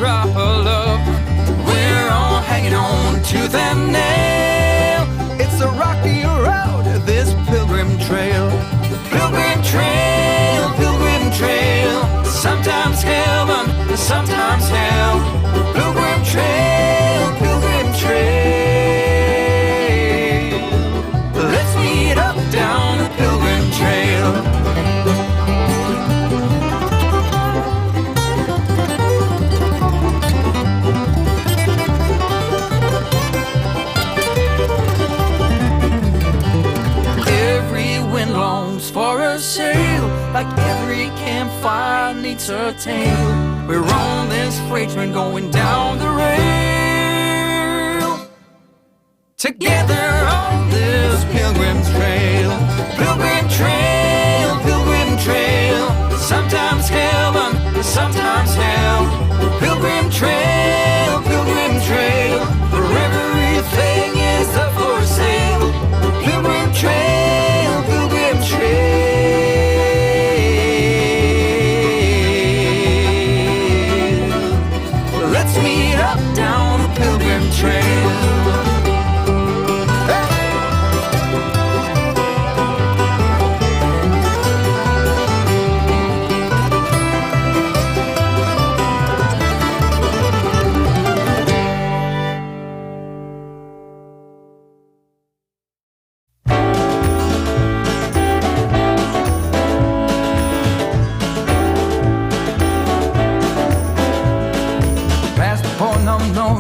drop of love. We're all hanging on tooth and nail. It's a rocky road, this pilgrim trail. Pilgrim trail, pilgrim trail. Sometimes heaven, sometimes hell. Pilgrim trail, pilgrim trail. Let's meet up down the pilgrim trail. For a sail, like every campfire needs a tale. We're on this freight train going down the rail, together on this pilgrim's trail. Pilgrim trail, pilgrim trail. Sometimes heaven, sometimes hell. Pilgrim trail, pilgrim trail. Where everything is up for sale. Pilgrim trail, pilgrim trail. Let's meet up down the pilgrim trail.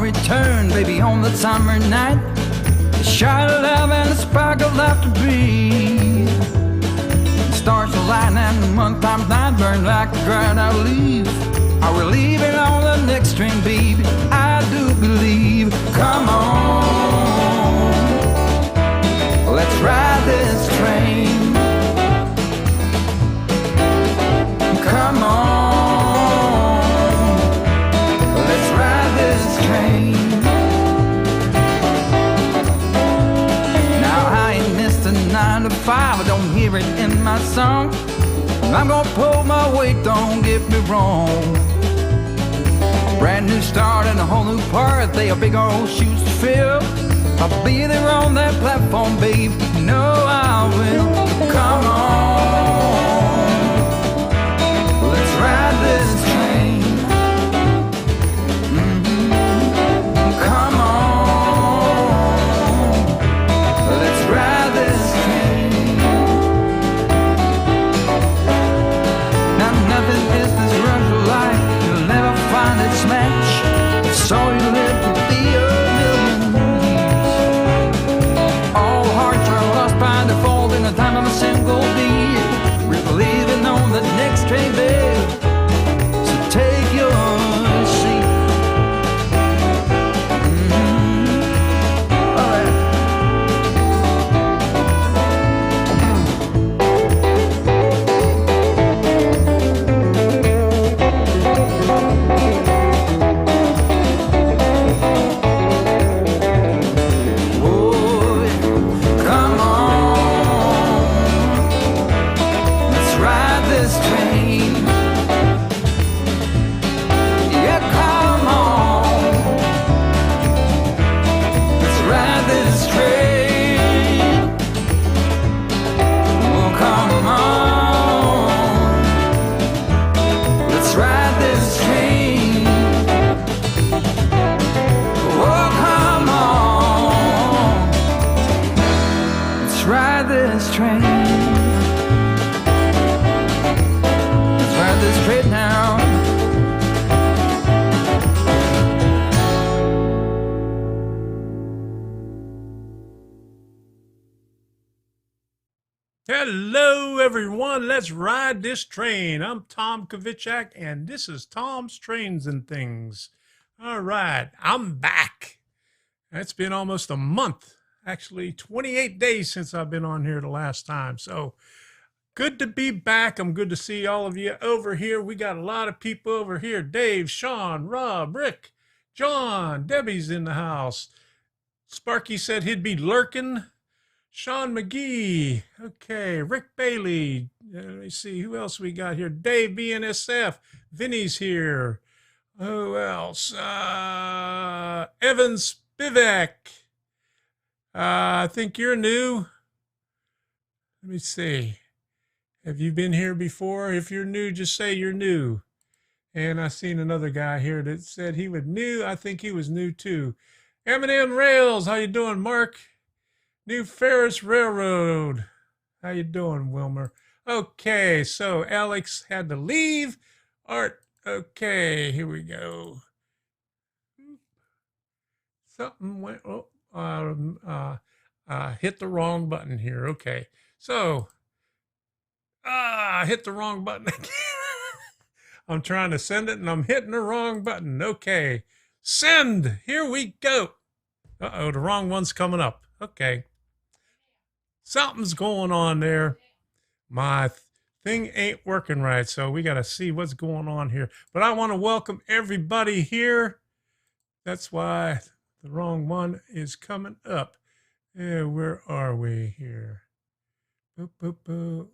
Return, baby, on the summer night. A shot of love and a spark of laughter breathe. The stars align and the month times night burn like a dried out leaf. Are we leaving on the next train, baby? I do believe. Come on, let's ride this train. Come on. Now I ain't missed a 9 to 5, I don't hear it in my song. I'm gonna pull my weight, don't get me wrong. Brand new start and a whole new part, they are big old shoes to fill. I'll be there on that platform, babe, you know I will. Come on, let's ride this train. Come on, let's ride this train. Now nothing is this rush of life, you'll never find its match. So you live to be a million years. All hearts are lost by default in the time of a single beat. We're leaving on the next train, babe, so take your seat. Hello, everyone. Let's ride this train. I'm Tom Kovichak, and this is Tom's Trains and Things. All right, I'm back. It's been almost a month, actually 28 days since I've been on here the last time. So good to be back. I'm good to see all of you over here. We got a lot of people over here. Dave, Sean, Rob, Rick, John, Debbie's in the house. Sparky said he'd be lurking. Sean McGee. Okay, Rick Bailey. Let me see who else we got here. Dave BNSF. Vinny's here. Who else? Evan Spivak. I think you're new. Let me see. Have you been here before? If you're new, just say you're new. And I seen another guy here that said he was new. I think he was new too. M&M Rails, how you doing, Mark? New Ferris Railroad. How you doing, Wilmer? Okay, so Alex had to leave. Art, okay, here we go. Something went, hit the wrong button here. Okay, so, I hit the wrong button again. I'm trying to send it and I'm hitting the wrong button. Okay, send, here we go. Uh-oh, the wrong one's coming up. Okay. Something's going on there. My thing ain't working right, so we got to see what's going on here. But I want to welcome everybody here. That's why the wrong one is coming up. Yeah, where are we here? Boop, boop, boop.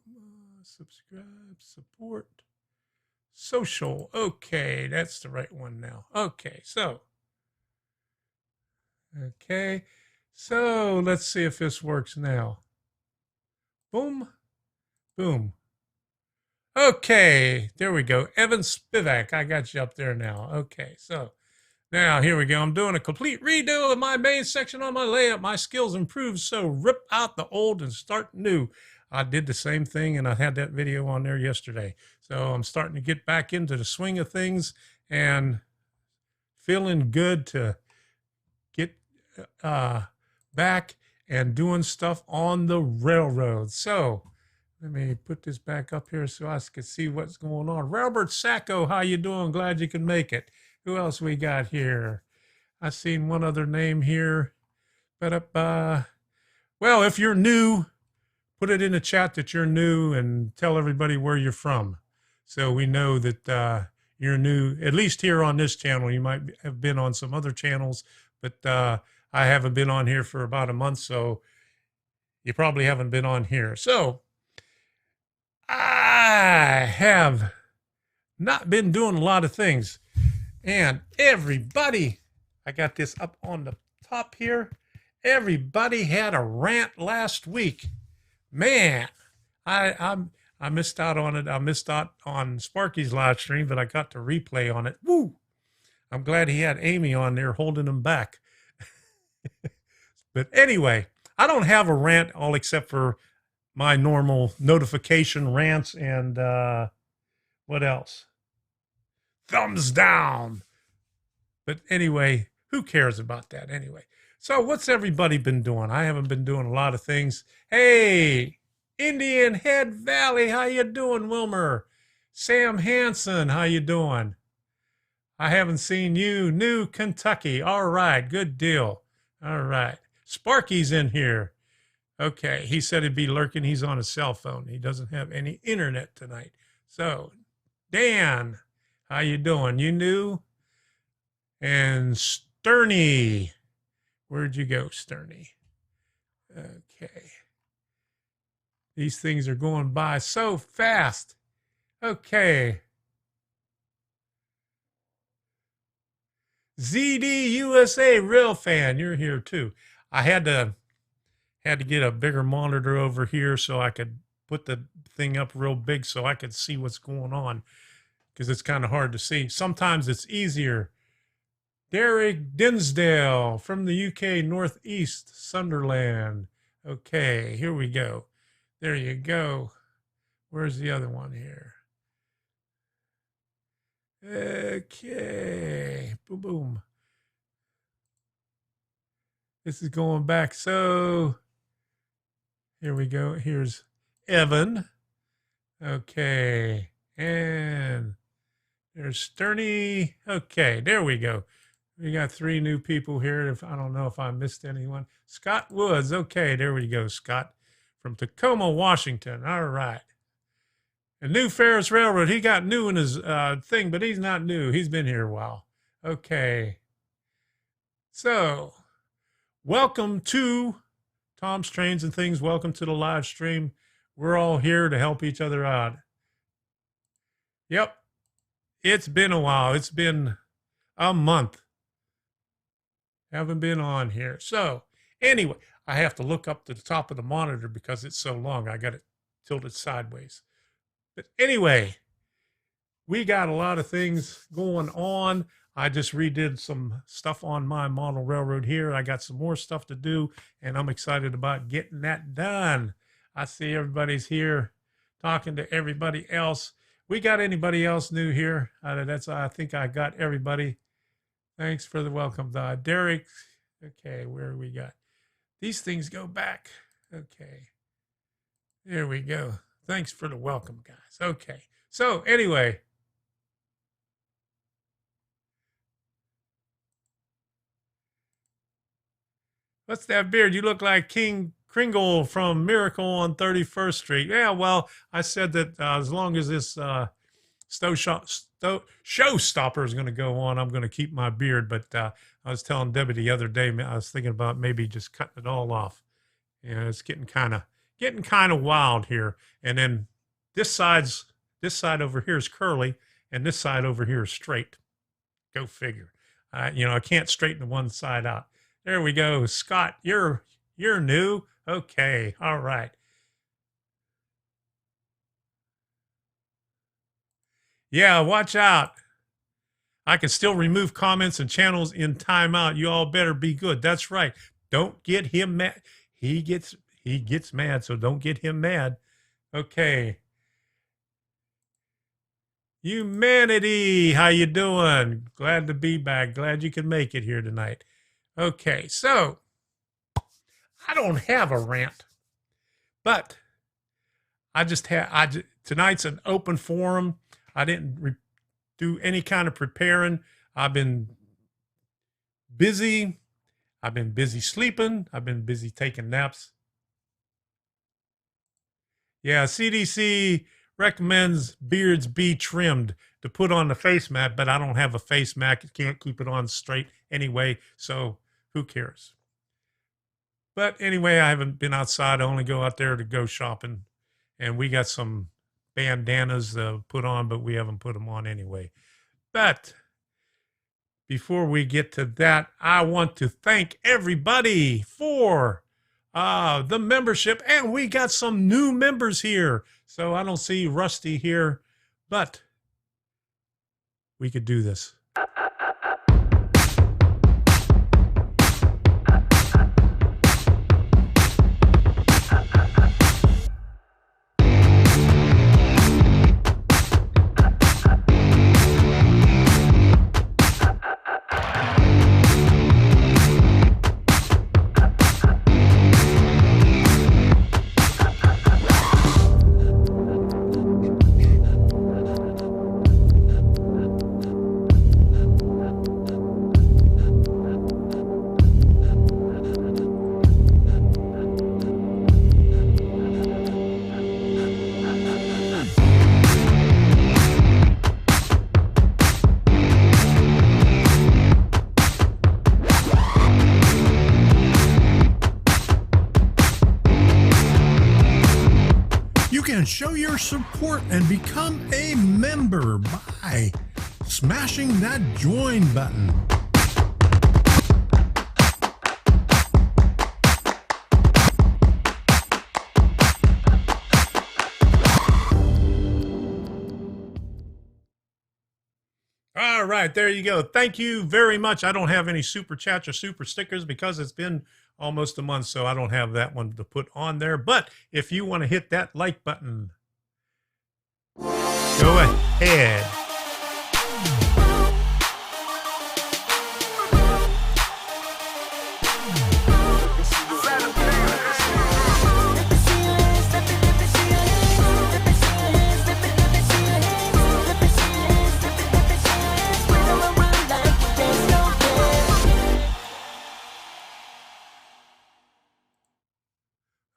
Subscribe, support, social. Okay, that's the right one now. Okay, so let's see if this works now. Boom, boom. Okay, there we go. Evan Spivak, I got you up there now. Okay, so now here we go. I'm doing a complete redo of my main section on my layout. My skills improved, so rip out the old and start new. I did the same thing, and I had that video on there yesterday. So I'm starting to get back into the swing of things and feeling good to get back and doing stuff on the railroad. So let me put this back up here so I can see what's going on. Robert Sacco, how you doing? Glad you can make it. Who else we got here? I seen one other name here. Well, if you're new, put it in the chat that you're new and tell everybody where you're from. So we know that you're new, at least here on this channel. You might have been on some other channels, but I haven't been on here for about a month, so you probably haven't been on here. So I have not been doing a lot of things. And everybody, I got this up on the top here. Everybody had a rant last week. Man, I missed out on it. I missed out on Sparky's live stream, but I got to replay on it. Woo! I'm glad he had Amy on there holding him back. But anyway, I don't have a rant all except for my normal notification rants and what else? Thumbs down. But anyway, who cares about that anyway? So what's everybody been doing? I haven't been doing a lot of things. Hey, Indian Head Valley, how you doing, Wilmer? Sam Hansen, how you doing? I haven't seen you. New Kentucky. All right, good deal. All right. Sparky's in here. Okay, he said he'd be lurking. He's on a cell phone. He doesn't have any internet tonight. So, Dan, how you doing? You new? And Sterny. Where'd you go, Sterny? Okay. These things are going by so fast. Okay. ZD USA Real Fan, you're here too. I had to get a bigger monitor over here so I could put the thing up real big so I could see what's going on, because it's kind of hard to see. Sometimes it's easier. Derek Dinsdale from the UK Northeast, Sunderland. Okay, here we go. There you go. Where's the other one here? Okay, boom, boom. This is going back. So here we go. Here's Evan. Okay, and there's Sterny. Okay, there we go. We got 3 new people here. I don't know if I missed anyone. Scott Woods. Okay, there we go, Scott. From Tacoma, Washington. All right. And New Ferris Railroad. He got new in his thing, but he's not new. He's been here a while. Okay. So, welcome to Tom's Trains and Things. Welcome to the live stream. We're all here to help each other out. Yep. It's been a while. It's been A month. Haven't been on here. So anyway, I have to look up to the top of the monitor because it's so long. I got it tilted sideways. But anyway, we got a lot of things going on. I just redid some stuff on my model railroad here. I got some more stuff to do, and I'm excited about getting that done. I see everybody's here talking to everybody else. We got anybody else new here? I think I got everybody. Thanks for the welcome, Derek. Okay, where we got? These things go back. Okay. There we go. Thanks for the welcome, guys. Okay. So anyway, what's that beard? You look like King Kringle from Miracle on 31st Street. Yeah, well, I said that as long as this showstopper is going to go on, I'm going to keep my beard. But I was telling Debbie the other day, I was thinking about maybe just cutting it all off. You know, it's getting kind of wild here. And then this side over here is curly, and this side over here is straight. Go figure. You know, I can't straighten the one side out. There we go. Scott, you're new. Okay. All right. Yeah, watch out. I can still remove comments and channels in timeout. You all better be good. That's right. Don't get him mad. He gets mad, so don't get him mad. Okay. Humanity, how you doing? Glad to be back. Glad you could make it here tonight. Okay, so I don't have a rant, but tonight's an open forum. I didn't do any kind of preparing. I've been busy. I've been busy sleeping. I've been busy taking naps. Yeah, CDC recommends beards be trimmed to put on the face mat, but I don't have a face mat. Can't keep it on straight anyway, so who cares? But anyway, I haven't been outside. I only go out there to go shopping, and we got some bandanas to put on, but we haven't put them on anyway. But before we get to that, I want to thank everybody for the membership, and we got some new members here. So I don't see Rusty here, but we could do this. Show your support and become a member by smashing that join button. All right, there you go. Thank you very much. I don't have any super chats or super stickers because it's been almost a month, so I don't have that one to put on there. But if you want to hit that like button, go ahead.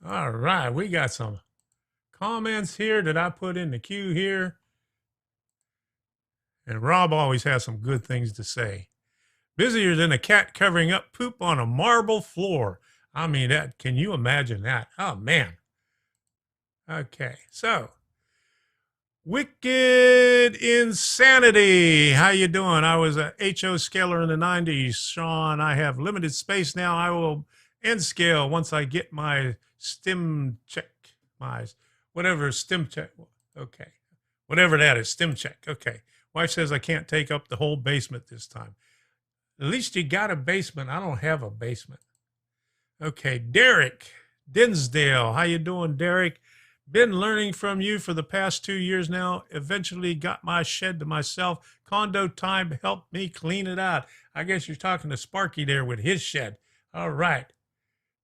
All right, we got some comments here that I put in the queue here. And Rob always has some good things to say. Busier than a cat covering up poop on a marble floor. I mean, that, can you imagine that? Oh, man. Okay, so Wicked Insanity. How you doing? I was a HO scaler in the 90s. Sean, I have limited space now. I will end scale once I get my stim check. My whatever stim check. Okay. Whatever that is, stim check. Okay. Wife says I can't take up the whole basement this time. At least you got a basement. I don't have a basement. Okay. Derek Dinsdale. How you doing, Derek? Been learning from you for the past 2 years now. Eventually got my shed to myself. Condo time helped me clean it out. I guess you're talking to Sparky there with his shed. All right.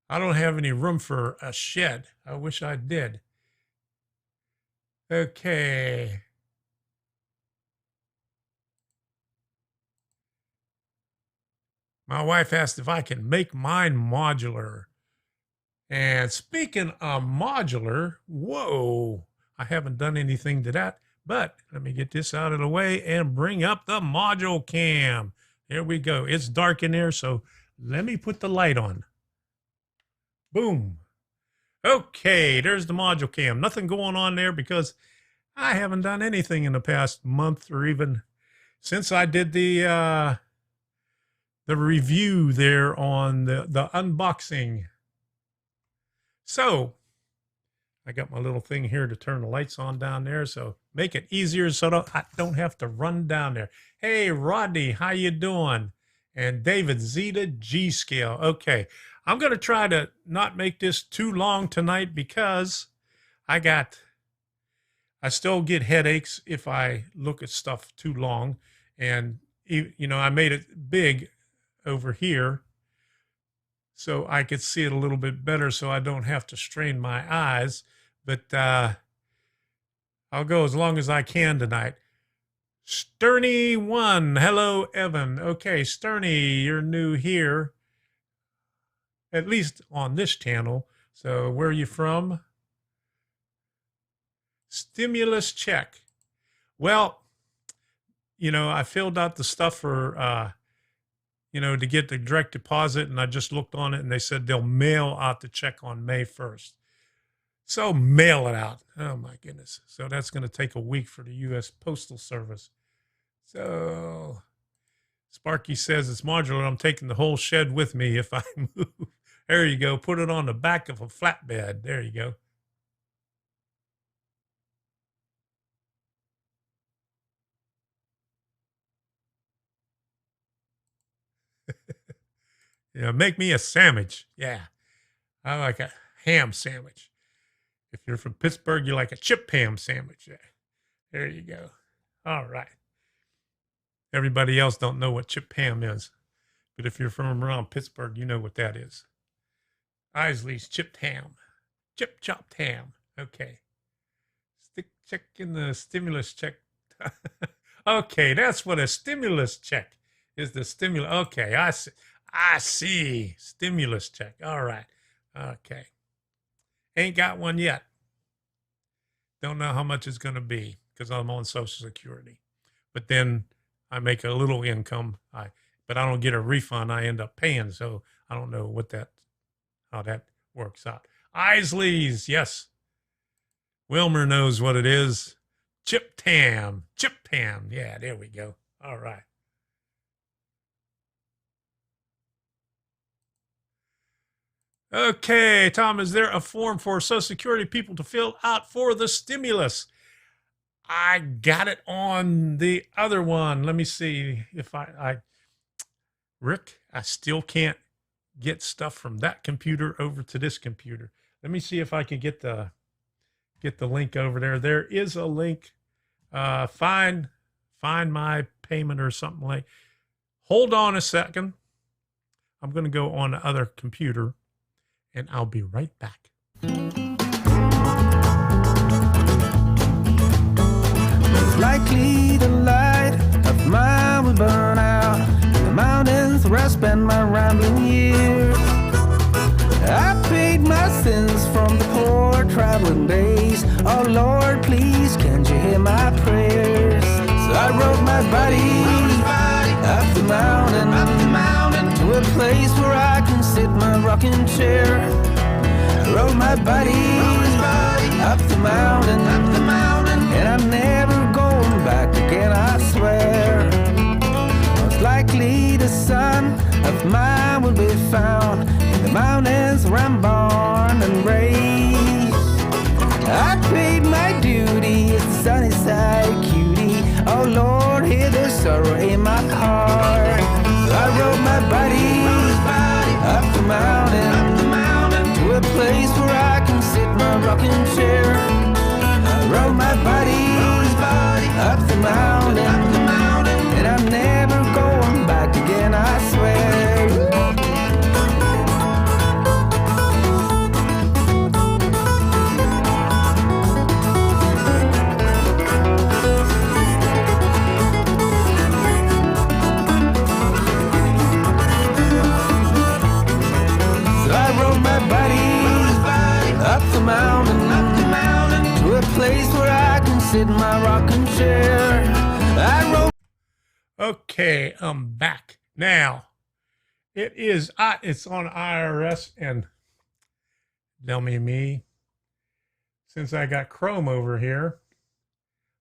I don't have any room for a shed. I wish I did. Okay. My wife asked if I can make mine modular. And speaking of modular, whoa, I haven't done anything to that, but let me get this out of the way and bring up the module cam. There we go. It's dark in there, so let me put the light on. Boom. Okay, there's the module cam. Nothing going on there because I haven't done anything in the past month or even since I did the review there on the unboxing. So I got my little thing here to turn the lights on down there, so make it easier so I don't have to run down there. Hey, Rodney, how you doing? And David, Zeta G scale. Okay, I'm going to try to not make this too long tonight because I still get headaches if I look at stuff too long. And, you know, I made it big over here so I could see it a little bit better so I don't have to strain my eyes. But I'll go as long as I can tonight. Sterny1, hello, Evan. Okay, Sterny, you're new here, at least on this channel. So where are you from? Stimulus check. Well, you know, I filled out the stuff for you know, to get the direct deposit, and I just looked on it and they said they'll mail out the check on May 1st. So mail it out. Oh my goodness. So that's going to take a week for the U.S. Postal Service. So Sparky says it's modular. I'm taking the whole shed with me if I move. There you go. Put it on the back of a flatbed. There you go. Yeah, make me a sandwich. Yeah, I like a ham sandwich. If you're from Pittsburgh, you like a chip ham sandwich. Yeah. There you go. All right. Everybody else don't know what chip ham is, but if you're from around Pittsburgh, you know what that is. Isley's chipped ham, chip chopped ham. Okay. Stick check in the stimulus check. Okay, that's what a stimulus check is. The stimulus. Okay, I see. I see. Stimulus check. All right. Okay. Ain't got one yet. Don't know how much it's going to be because I'm on Social Security. But then I make a little income. But I don't get a refund. I end up paying. So I don't know how that works out. Isley's. Yes. Wilmer knows what it is. Chipped ham. Chipped ham. Yeah, there we go. All right. Okay, Tom, is there a form for Social Security people to fill out for the stimulus? I got it on the other one. Let me see if Rick, I still can't get stuff from that computer over to this computer. Let me see if I can get the link over there. There is a link. Find my payment or something like. Hold on a second. I'm going to go on the other computer. And I'll be right back. Likely the light of mine will burn out in the mountains where I spend my rambling years. I paid my sins from the poor traveling days. Oh Lord, please, can't you hear my prayers? So I rode my body up the mountain to a place where I can sit my rocking chair. I rode my body up the mountain, and I never in my heart. So I rode my body up the mountain to a place where I can sit my rocking chair. I rode my body up the mountain, and I'm never going back again, I swear. So I rode my body up the mountain to a place where I can sit in my rocking chair. I rode. Okay, I'm back. Now, it's on IRS, and dummy me. Since I got Chrome over here,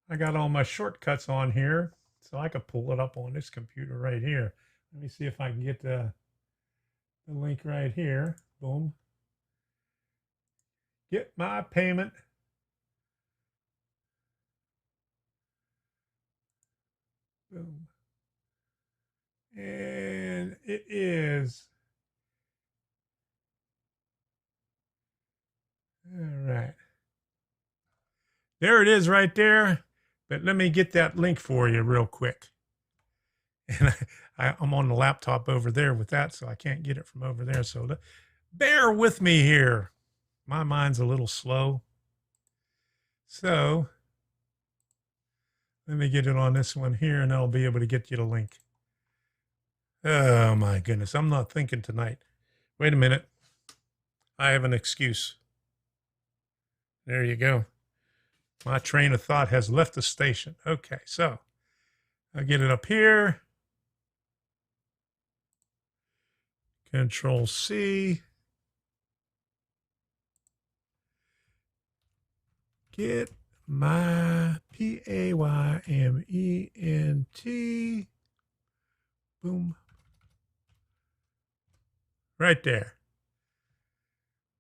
I got all my shortcuts on here, so I could pull it up on this computer right here. Let me see if I can get the link right here. Boom. Get my payment. Boom. And it is. All right. There it is right there. But let me get that link for you real quick. And I'm on the laptop over there with that, so I can't get it from over there. So bear with me here. My mind's a little slow. So let me get it on this one here, and I'll be able to get you the link. Oh, my goodness. I'm not thinking tonight. Wait a minute. I have an excuse. There you go. My train of thought has left the station. Okay, so I'll get it up here. Control C. Get my payment. Boom. Right there.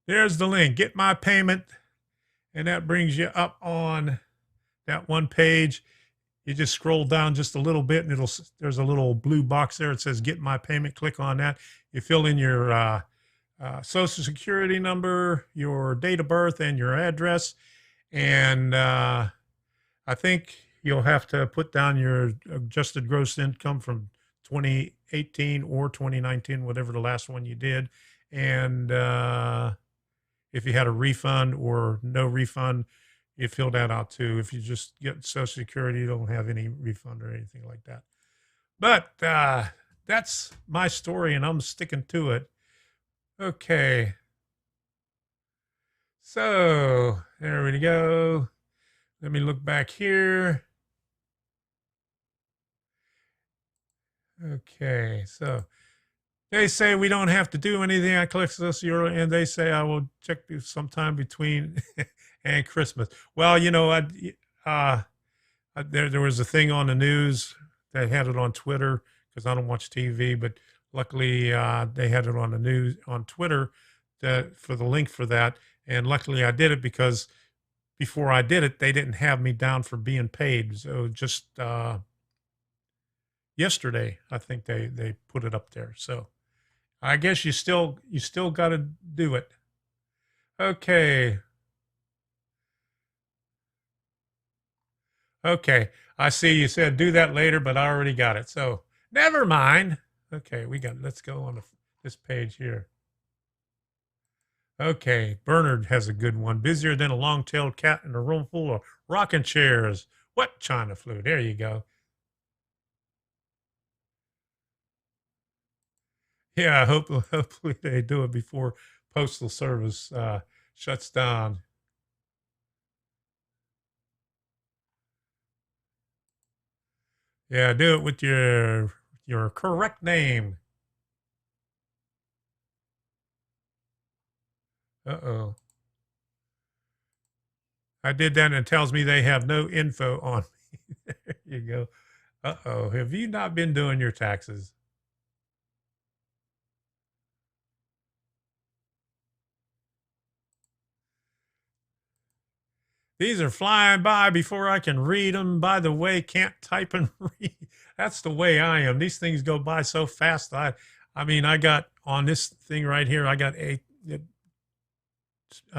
There's the link. Get my payment. And that brings you up on that one page. You just scroll down just a little bit, and there's a little blue box there. It says Get My Payment. Click on that. You fill in your Social Security number, your date of birth, and your address. And I think you'll have to put down your adjusted gross income from 2018 or 2019, whatever the last one you did. And if you had a refund or no refund, you fill that out too. If you just get Social Security, you don't have any refund or anything like that. But that's my story, and I'm sticking to it. Okay. So there we go. Let me look back here. Okay, so they say we don't have to do anything. I click this euro, and they say I will check you sometime between and Christmas. Well, you know, there was a thing on the news. They had it on Twitter because I don't watch TV, but luckily they had it on the news on Twitter for the link for that. And luckily I did it because before I did it, they didn't have me down for being paid. So just yesterday, I think they put it up there. So I guess you still got to do it. Okay. Okay. I see you said do that later, but I already got it. So never mind. Okay. Let's go on this page here. Okay. Bernard has a good one. Busier than a long-tailed cat in a room full of rocking chairs. What China flu? There you go. Yeah, hopefully they do it before Postal Service shuts down. Yeah, do it with your correct name. Uh-oh. I did that, and it tells me they have no info on me. There you go. Uh-oh. Have you not been doing your taxes? These are flying by before I can read them. By the way, can't type and read. That's the way I am. These things go by so fast. I mean, I got on this thing right here, I got it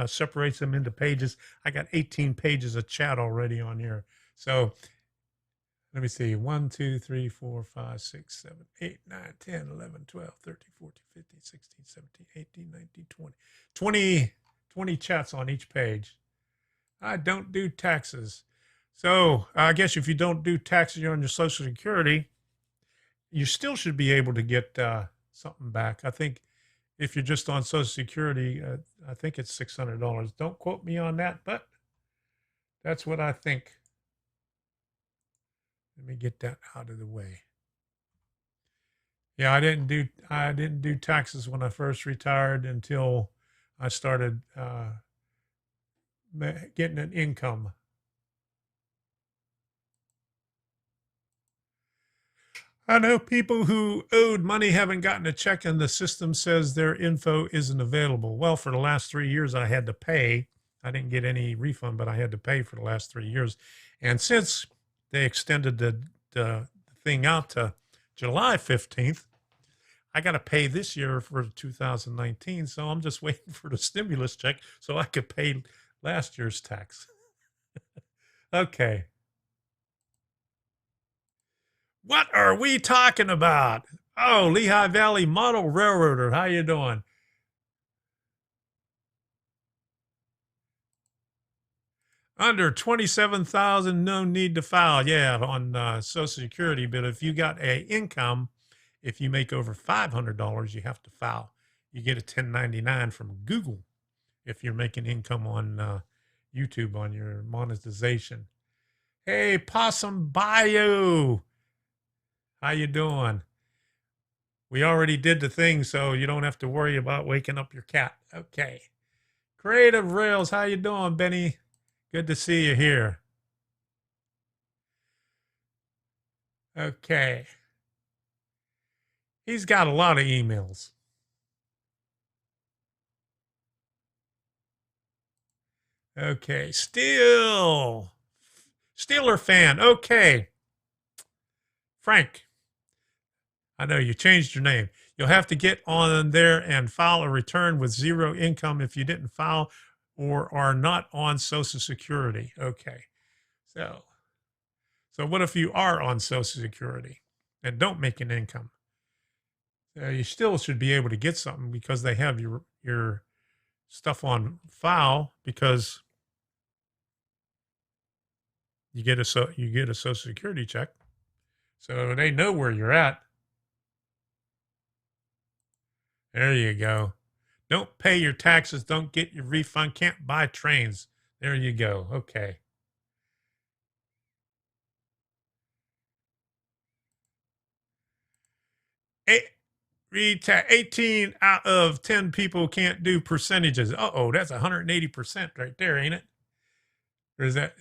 separates them into pages. I got 18 pages of chat already on here. So let me see. 1, 2, 3, 4, 5, 6, 7, 8, 9, 10, 11, 12, 13, 14, 15, 16, 17, 18, 19, 20. 20 chats on each page. I don't do taxes. So I guess if you don't do taxes on your Social Security, you still should be able to get something back. I think if you're just on Social Security, I think it's $600. Don't quote me on that, but that's what I think. Let me get that out of the way. Yeah, I didn't do taxes when I first retired until I started getting an income. I know people who owed money haven't gotten a check and the system says their info isn't available. Well, for the last 3 years, I had to pay. I didn't get any refund, but I had to pay for the last 3 years. And since they extended the thing out to July 15th, I got to pay this year for 2019. So I'm just waiting for the stimulus check so I could pay last year's tax. Okay. What are we talking about? Oh, Lehigh Valley Model Railroader. How you doing? Under 27,000, no need to file. Yeah, on Social Security. But if you got a income, if you make over $500, you have to file. You get a 1099 from Google if you're making income on YouTube on your monetization. Hey, Possum Bayou. How you doing? We already did the thing, so you don't have to worry about waking up your cat. Okay. Creative Rails, how you doing, Benny? Good to see you here. Okay. He's got a lot of emails. Okay. Steeler fan. Okay. Frank, I know you changed your name. You'll have to get on there and file a return with zero income if you didn't file or are not on Social Security. Okay. So what if you are on Social Security and don't make an income? You still should be able to get something because they have your stuff on file because you get a Social Security check. So they know where you're at. There you go. Don't pay your taxes. Don't get your refund. Can't buy trains. There you go. Okay. Eight, 18 out of 10 people can't do percentages. Uh-oh, that's 180% right there, ain't it? Or is that?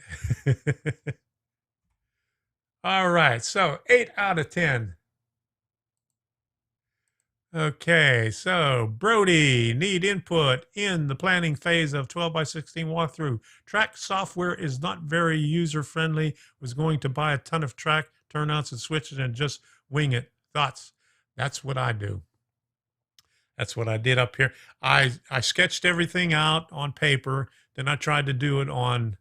All right, so 8 out of 10. Okay, so Brody, need input in the planning phase of 12x16 walkthrough. Track software is not very user-friendly. Was going to buy a ton of track turnouts and switches and just wing it. Thoughts? That's what I do. That's what I did up here. I sketched everything out on paper. Then I tried to do it on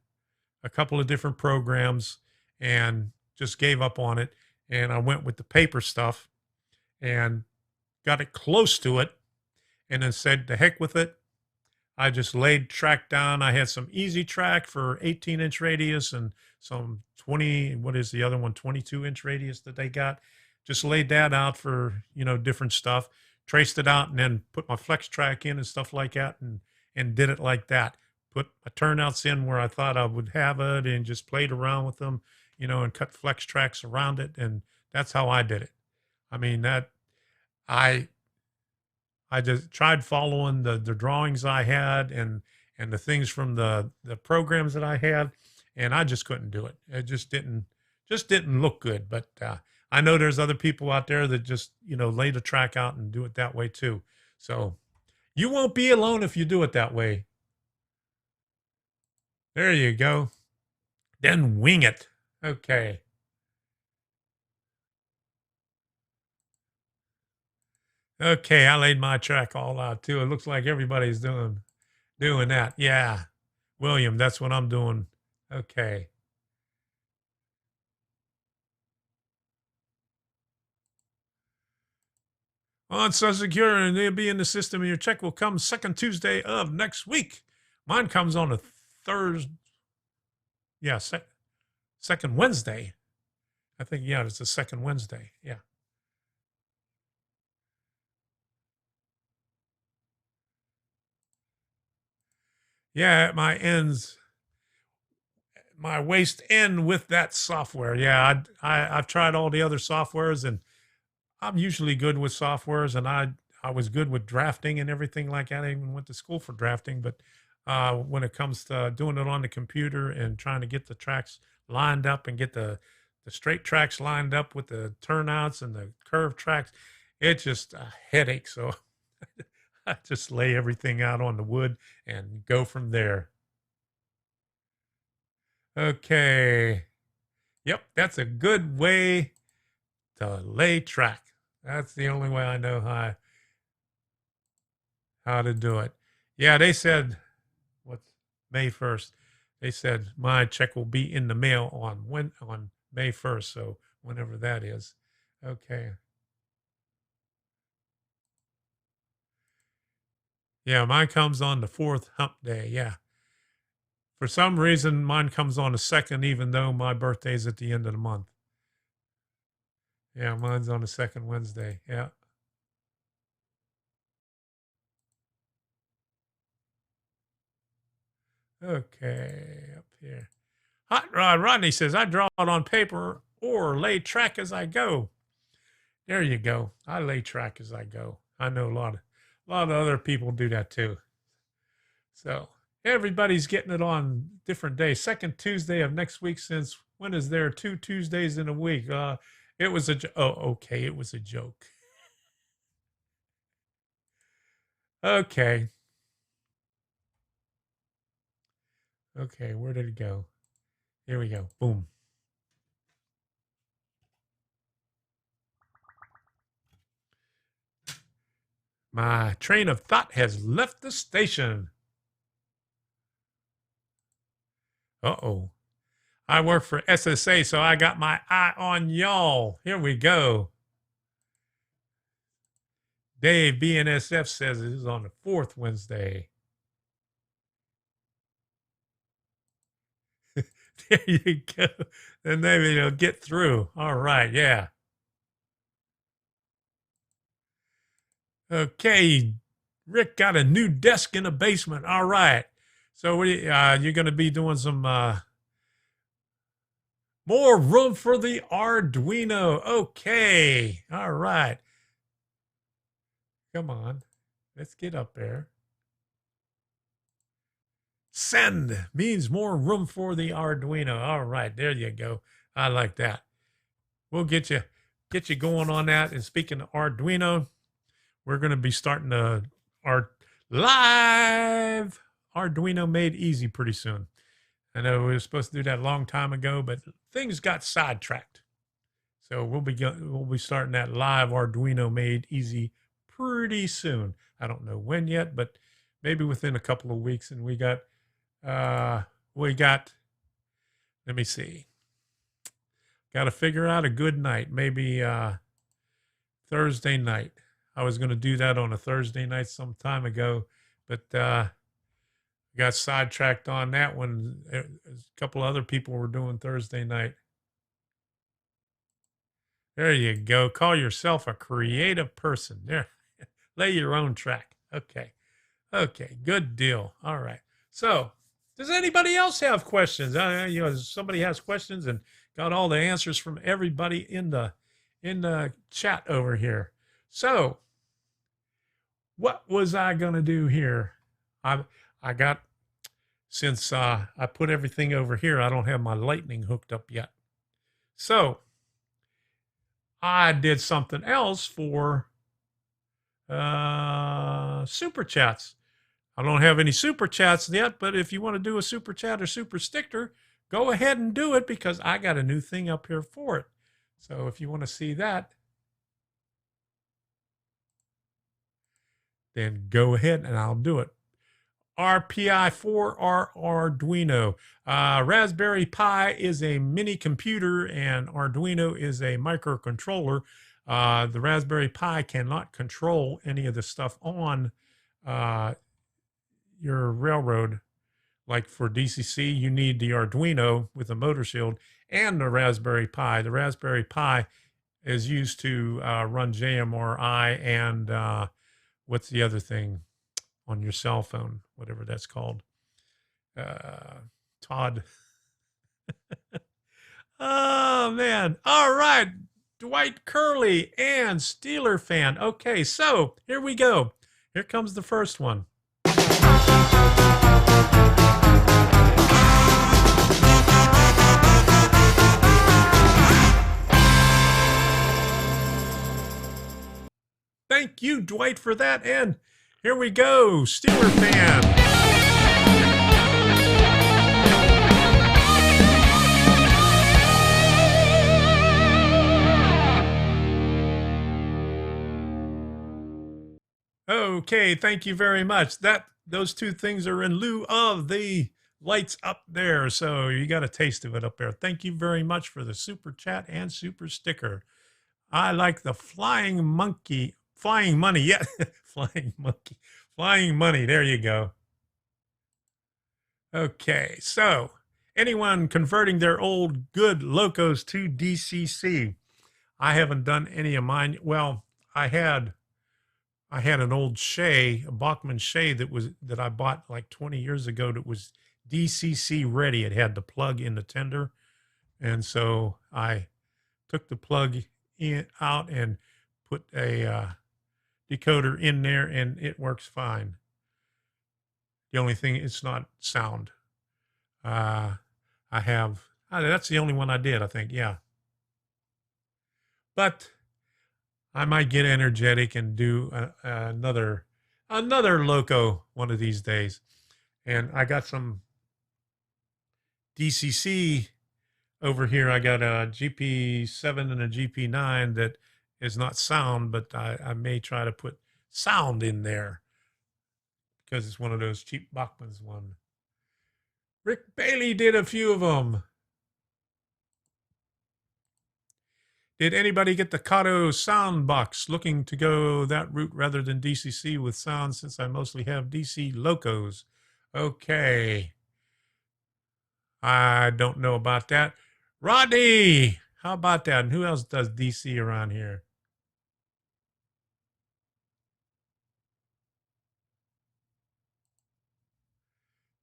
a couple of different programs and just gave up on it. And I went with the paper stuff and got it close to it and then said, to heck with it. I just laid track down. I had some easy track for 18-inch radius and some 20, what is the other one, 22-inch radius that they got. Just laid that out for, different stuff. Traced it out and then put my flex track in and stuff like that and did it like that. Put my turnouts in where I thought I would have it and just played around with them, and cut flex tracks around it. And that's how I did it. I mean, I just tried following the drawings I had and the things from the programs that I had, and I just couldn't do it. It just didn't look good. But I know there's other people out there that just, lay the track out and do it that way too. So you won't be alone if you do it that way. There you go. Then wing it. Okay. Okay, I laid my track all out too. It looks like everybody's doing that. Yeah. William, that's what I'm doing. Okay. On Social Security, and they'll be in the system, and your check will come second Tuesday of next week. Mine comes on a Thursday. Yeah, second Wednesday. I think, yeah, it's the second Wednesday. Yeah. Yeah, my waist end with that software. Yeah, I've tried all the other softwares, and I'm usually good with softwares, and I was good with drafting and everything like that. I even went to school for drafting, but when it comes to doing it on the computer and trying to get the tracks lined up and get the straight tracks lined up with the turnouts and the curved tracks, it's just a headache. So I just lay everything out on the wood and go from there. Okay. Yep, that's a good way to lay track. That's the only way I know how to do it. Yeah, they said what's May 1st. They said my check will be in the mail on May 1st, so whenever that is. Okay. Yeah, mine comes on the 4th hump day. Yeah. For some reason, mine comes on the 2nd, even though my birthday's at the end of the month. Yeah, mine's on the 2nd Wednesday. Yeah. Okay, up here. Hot Rod Rodney says, I draw it on paper or lay track as I go. There you go. I lay track as I go. I know a lot of other people do that too. So everybody's getting it on different days. Second Tuesday of next week. Since when is there 2 Tuesdays in a week? It was okay. It was a joke. Okay. Okay, where did it go? Here we go. Boom. My train of thought has left the station. Uh-oh. I work for SSA, so I got my eye on y'all. Here we go. Dave BNSF says it is on the 4th Wednesday. There you go. Then maybe it'll get through. All right, yeah. Okay, Rick got a new desk in the basement. All right. So you're going to be doing some more room for the Arduino. Okay. All right. Come on. Let's get up there. Send means more room for the Arduino. All right. There you go. I like that. We'll get you going on that. And speaking of Arduino, we're going to be starting our live Arduino Made easy pretty soon. I know we were supposed to do that a long time ago, but things got sidetracked. So we'll be starting that live Arduino Made easy pretty soon. I don't know when yet, but maybe within a couple of weeks. And we got let me see. Got to figure out a good night, maybe Thursday night. I was going to do that on a Thursday night some time ago, but got sidetracked on that one. A couple other people were doing Thursday night. There you go. Call yourself a creative person. There, lay your own track. Okay. Okay. Good deal. All right. So, does anybody else have questions? Somebody has questions and got all the answers from everybody in the chat over here. So, what was I gonna do here? I got, since I put everything over here, I don't have my lightning hooked up yet. So I did something else for super chats. I don't have any super chats yet, but if you want to do a super chat or super sticker, go ahead and do it because I got a new thing up here for it. So if you want to see that, then go ahead and I'll do it. RPI for our Arduino. Raspberry Pi is a mini computer and Arduino is a microcontroller. The Raspberry Pi cannot control any of the stuff on your railroad. Like for DCC, you need the Arduino with a motor shield and the Raspberry Pi. The Raspberry Pi is used to run JMRI and what's the other thing on your cell phone, whatever that's called. Todd. Oh, man. All right. Dwight Curley and Steeler fan. Okay, so here we go. Here comes the first one. Thank you, Dwight, for that. And here we go, Steeler fan. Okay, thank you very much. Those two things are in lieu of the lights up there, so you got a taste of it up there. Thank you very much for the super chat and super sticker. I like the flying money. Yeah, flying money. There you go. Okay, so anyone converting their old good locos to DCC? I haven't done any of mine. Well, I had an old Shay, a Bachmann Shay that I bought like 20 years ago that was DCC ready. It had the plug in the tender, and so I took the plug out and put a decoder in there, and it works fine. The only thing, it's not sound. That's the only one I did, I think, yeah. But I might get energetic and do another loco one of these days. And I got some DCC over here. I got a GP7 and a GP9 that is not sound, but I may try to put sound in there because it's one of those cheap Bachmann's one. Rick Bailey did a few of them. Did anybody get the Kato sound box? Looking to go that route rather than DCC with sound since I mostly have DC locos. Okay. I don't know about that. Rodney, how about that? And who else does DC around here?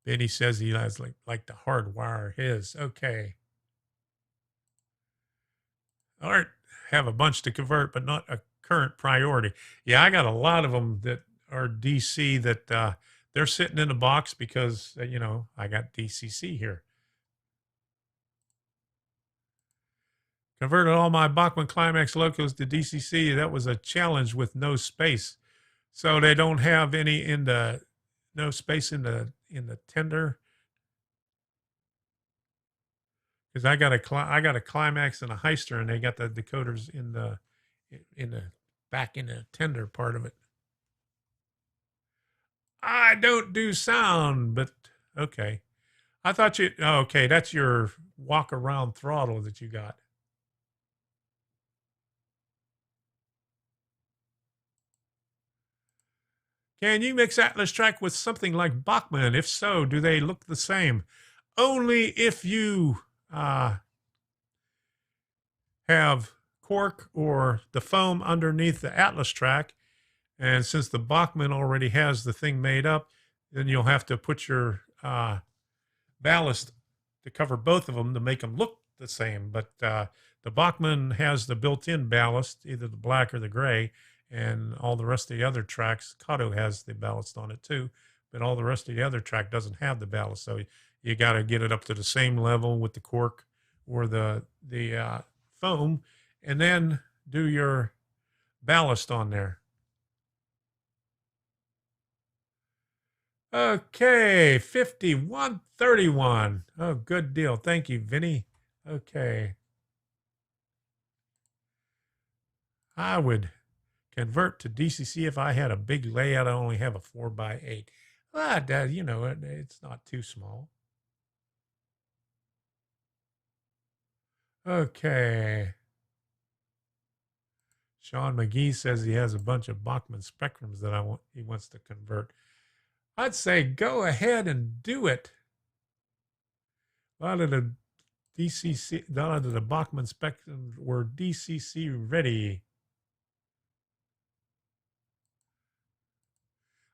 Benny says he has like to hardwire his. Okay. All right, have a bunch to convert, but not a current priority. Yeah, I got a lot of them that are DC that they're sitting in a box because, I got DCC here. Converted all my Bachmann Climax locos to DCC. That was a challenge with no space. So they don't have any no space in the tender. Because I got a Climax and a Heister, and they got the decoders in the back in the tender part of it. I don't do sound, but okay. I thought okay, that's your walk around throttle that you got. Can you mix Atlas track with something like Bachmann? If so, do they look the same? Only if you have cork or the foam underneath the Atlas track. And since the Bachmann already has the thing made up, then you'll have to put your ballast to cover both of them to make them look the same. But the Bachmann has the built-in ballast, either the black or the gray, and all the rest of the other tracks, Kato has the ballast on it too, but all the rest of the other track doesn't have the ballast. So you got to get it up to the same level with the cork or the foam, and then do your ballast on there. Okay, 5131. Oh, good deal. Thank you, Vinny. Okay. I would convert to DCC if I had a big layout. I only have a 4x8. Well, you know, it's not too small. Okay. Sean McGee says he has a bunch of Bachmann spectrums that he wants to convert. I'd say go ahead and do it. A lot of the DCC, a lot of the Bachmann spectrums were DCC ready.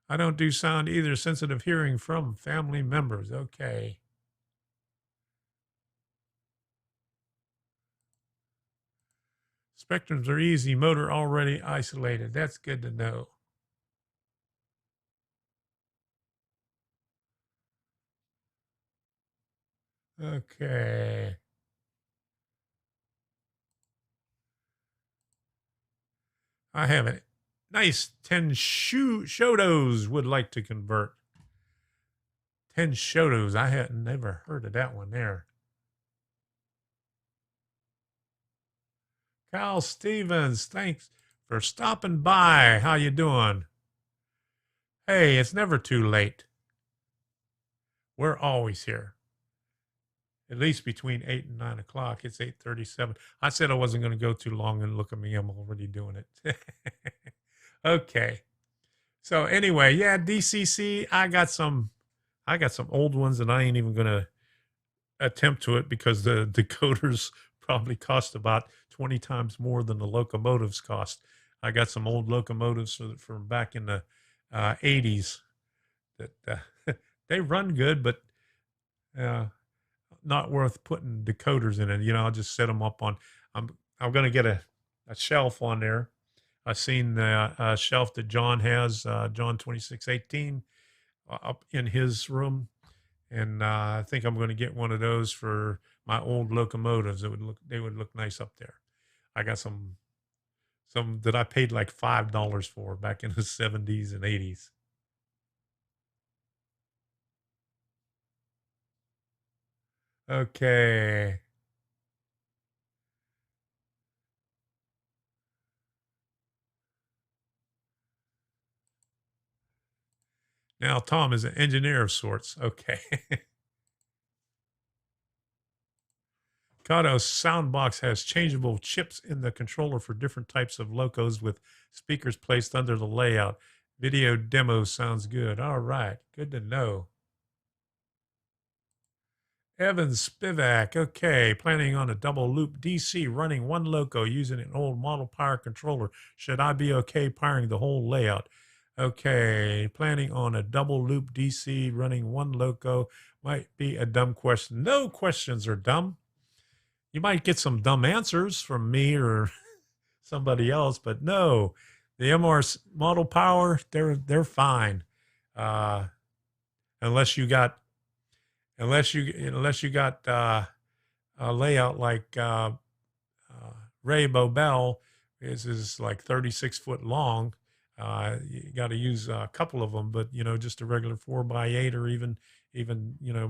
I don't do sound either. Sensitive hearing from family members. Okay. Spectrums are easy. Motor already isolated. That's good to know. Okay. I have a nice 10 Shotos would like to convert. 10 Shotos. I had never heard of that one there. Kyle Stevens, thanks for stopping by. How you doing? Hey, it's never too late. We're always here. At least between 8 and 9 o'clock. It's 8:37. I said I wasn't going to go too long, and look at me. I'm already doing it. Okay. So anyway, yeah, DCC, I got some old ones that I ain't even going to attempt to it because the decoders probably cost about 20 times more than the locomotives cost. I got some old locomotives from back in the 80s that they run good, but not worth putting decoders in it. You know, I'll just set them up on. I'm going to get a shelf on there. I've seen the shelf that John has, John 2618, up in his room, and I think I'm going to get one of those for my old locomotives. They would look nice up there. I got some that I paid like $5 for back in the 70s and 80s. Okay. Now Tom is an engineer of sorts. Okay. Kato's Soundbox has changeable chips in the controller for different types of locos with speakers placed under the layout. Video demo sounds good. All right. Good to know. Evan Spivak. Okay. Planning on a double loop DC running one loco using an old model power controller. Should I be okay powering the whole layout? Okay. Planning on a double loop DC running one loco might be a dumb question. No questions are dumb. You might get some dumb answers from me or somebody else, but no, the MR model power, they're fine, unless you got a layout like Ray Bobel is like 36 foot long. You got to use a couple of them, but just a regular 4x8 or even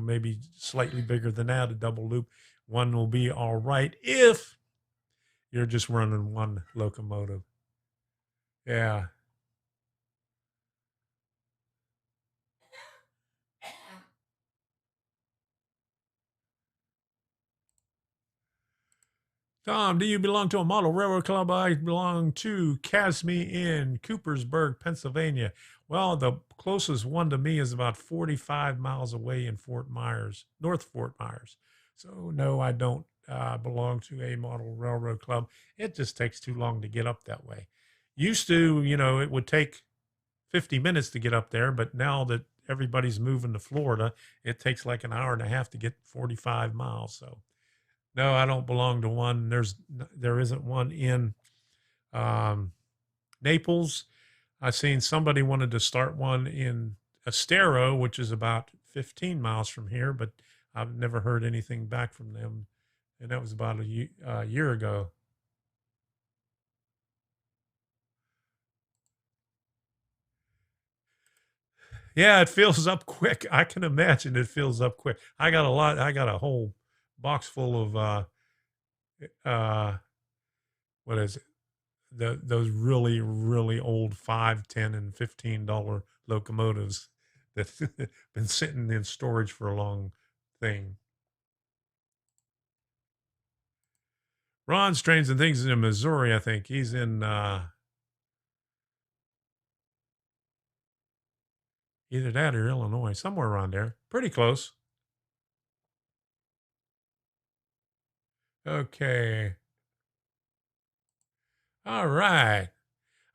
maybe slightly bigger than that, a double loop one will be all right if you're just running one locomotive. Yeah. Tom, do you belong to a model railroad club? I belong to CASME in Coopersburg, Pennsylvania. Well, the closest one to me is about 45 miles away in Fort Myers, North Fort Myers. So, no, I don't belong to a model railroad club. It just takes too long to get up that way. Used to, it would take 50 minutes to get up there, but now that everybody's moving to Florida, it takes like an hour and a half to get 45 miles. So, no, I don't belong to one. There isn't one in Naples. I've seen somebody wanted to start one in Estero, which is about 15 miles from here, but I've never heard anything back from them, and that was about a year ago. Yeah, it fills up quick. I can imagine it fills up quick. I got a lot. I got a whole box full of uh, what is it? Those really really old 5, 10, and $15 locomotives that been sitting in storage for a long thing. Ron's Trains and Things is in Missouri, I think. He's in either that or Illinois, somewhere around there. Pretty close. Okay. All right.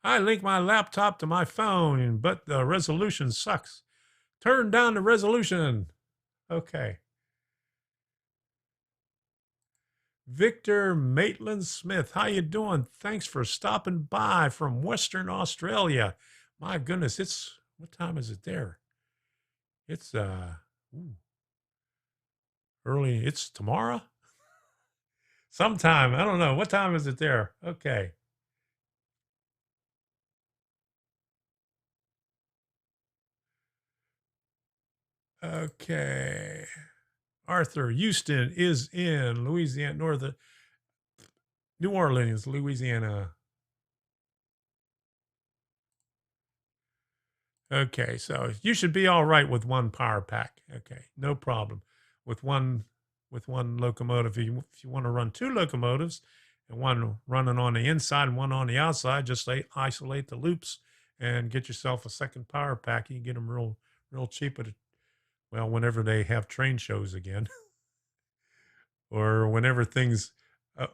I link my laptop to my phone, but the resolution sucks. Turn down the resolution. Okay. Victor Maitland Smith, how you doing? Thanks for stopping by from Western Australia. My goodness, it's what time is it there? It's ooh, early. It's tomorrow. Sometime. I don't know. What time is it there? Okay. Okay. Arthur Houston is in Louisiana, New Orleans, Louisiana. Okay, so you should be all right with one power pack. Okay, no problem with one locomotive. If you want to run two locomotives and one running on the inside and one on the outside, just isolate the loops and get yourself a second power pack. You can get them real cheap at well, whenever they have train shows again or whenever things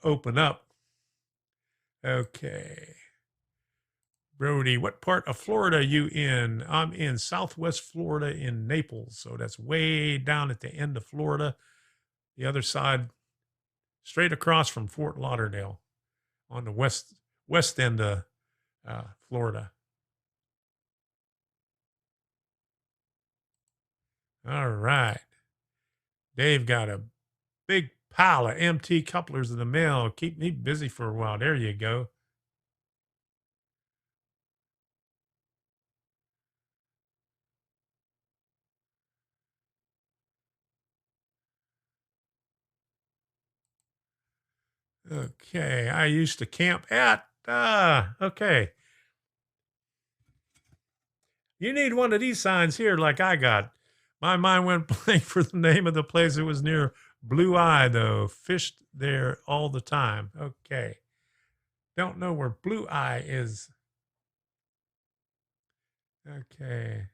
open up. Okay. Brody, what part of Florida are you in? I'm in Southwest Florida in Naples. So that's way down at the end of Florida. The other side, straight across from Fort Lauderdale on the west end of Florida. All right. Dave got a big pile of MT couplers in the mail. Keep me busy for a while. There you go. Okay. I used to camp at, okay. You need one of these signs here like I got. My mind went blank for the name of the place. It was near Blue Eye, though. Fished there all the time. Okay. Don't know where Blue Eye is. Okay.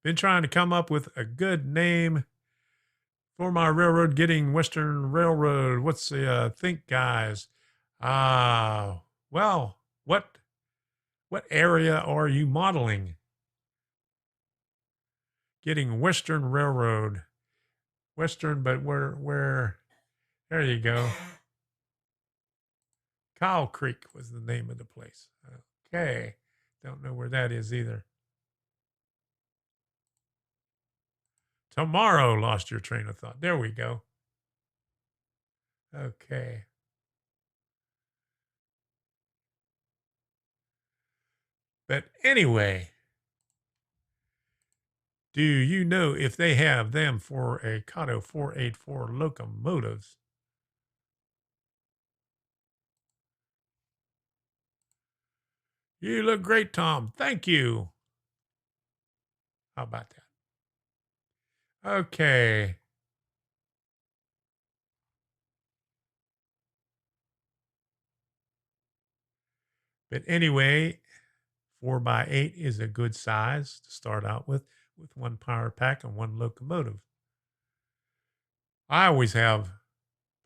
Been trying to come up with a good name for my railroad, getting Western Railroad. What's the think, guys? Well, what area are you modeling? Getting Western Railroad. Western, but where there you go. Cow Creek was the name of the place. Okay. Don't know where that is either. Tomorrow, lost your train of thought. There we go. Okay. But anyway, do you know if they have them for a Kato 484 locomotives? You look great, Tom. Thank you. How about that? Okay. But anyway, 4x8 is a good size to start out with one power pack and one locomotive. I always have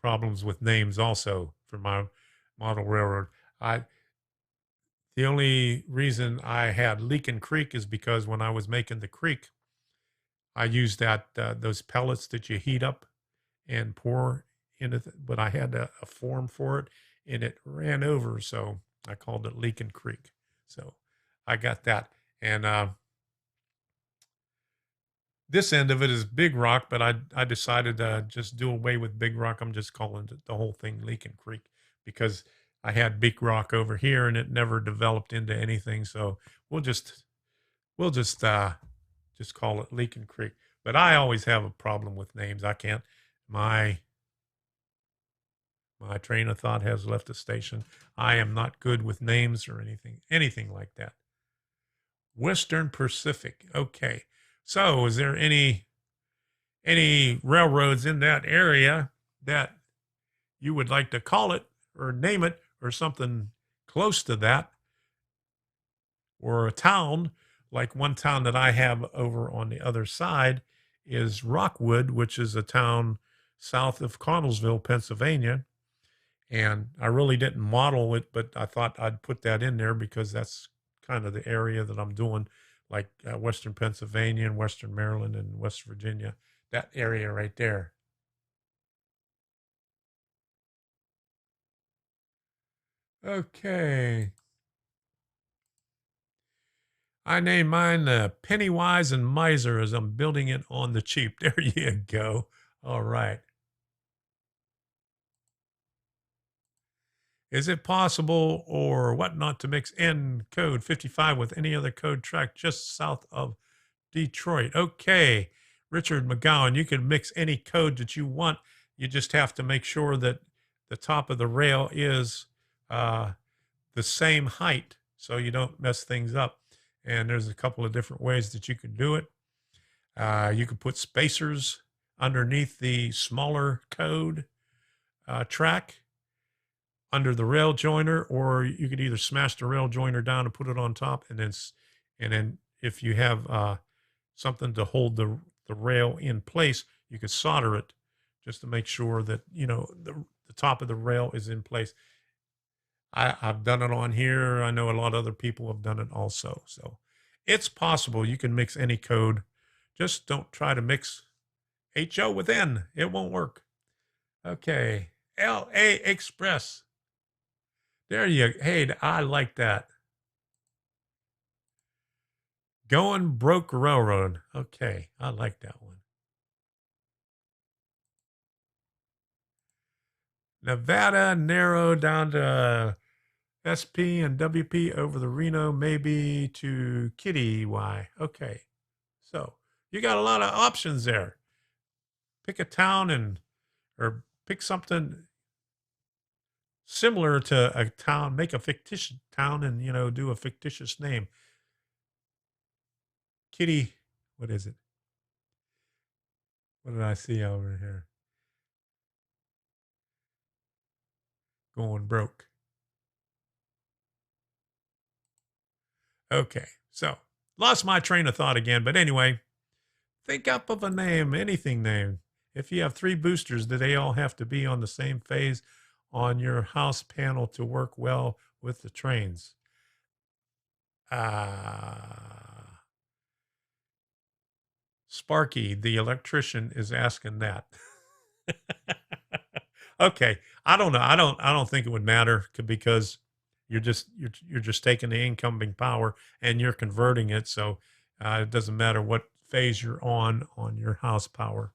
problems with names also for my model railroad. The only reason I had Leakin Creek is because when I was making the creek, I used those pellets that you heat up and pour into, but I had a form for it and it ran over, so I called it Leakin Creek. So I got that, and this end of it is Big Rock, but I decided to just do away with Big Rock. I'm just calling the whole thing Leakin Creek because I had Big Rock over here and it never developed into anything. So we'll just We'll just call it Leakin Creek. But I always have a problem with names. I can't. My train of thought has left the station. I am not good with names or anything like that. Western Pacific. Okay. So, is there any railroads in that area that you would like to call it or name it or something close to that, or a town? Like one town that I have over on the other side is Rockwood, which is a town south of Connellsville, Pennsylvania. And I really didn't model it, but I thought I'd put that in there because that's kind of the area that I'm doing, like Western Pennsylvania and Western Maryland and West Virginia, that area right there. Okay. I named mine Pennywise and Miser as I'm building it on the cheap. There you go. All right. Is it possible or whatnot to mix N code 55 with any other code track just south of Detroit? Okay, Richard McGowan, you can mix any code that you want. You just have to make sure that the top of the rail is the same height so you don't mess things up. And there's a couple of different ways that you can do it. You can put spacers underneath the smaller code track under the rail joiner, or you could either smash the rail joiner down and put it on top, and then if you have something to hold the rail in place, you could solder it just to make sure that the top of the rail is in place. I've done it on here. I know a lot of other people have done it also. So it's possible. You can mix any code. Just don't try to mix HO with N. It won't work. Okay. LA Express. There you go. Hey, I like that. Going Broke Railroad. Okay. I like that one. Nevada narrow down to SP and WP over the Reno, maybe to Kitty Y. Okay. So you got a lot of options there. Pick a town or pick something similar to a town, make a fictitious town and, do a fictitious name. Kitty, what is it? What did I see over here? Going broke. Okay, so lost my train of thought again, but anyway, think up of a name, anything name. If you have 3 boosters, do they all have to be on the same phase on your house panel to work well with the trains? Sparky, the electrician, is asking that. Okay, I don't know. I don't think it would matter because you're just taking the incoming power and you're converting it. So it doesn't matter what phase you're on your house power.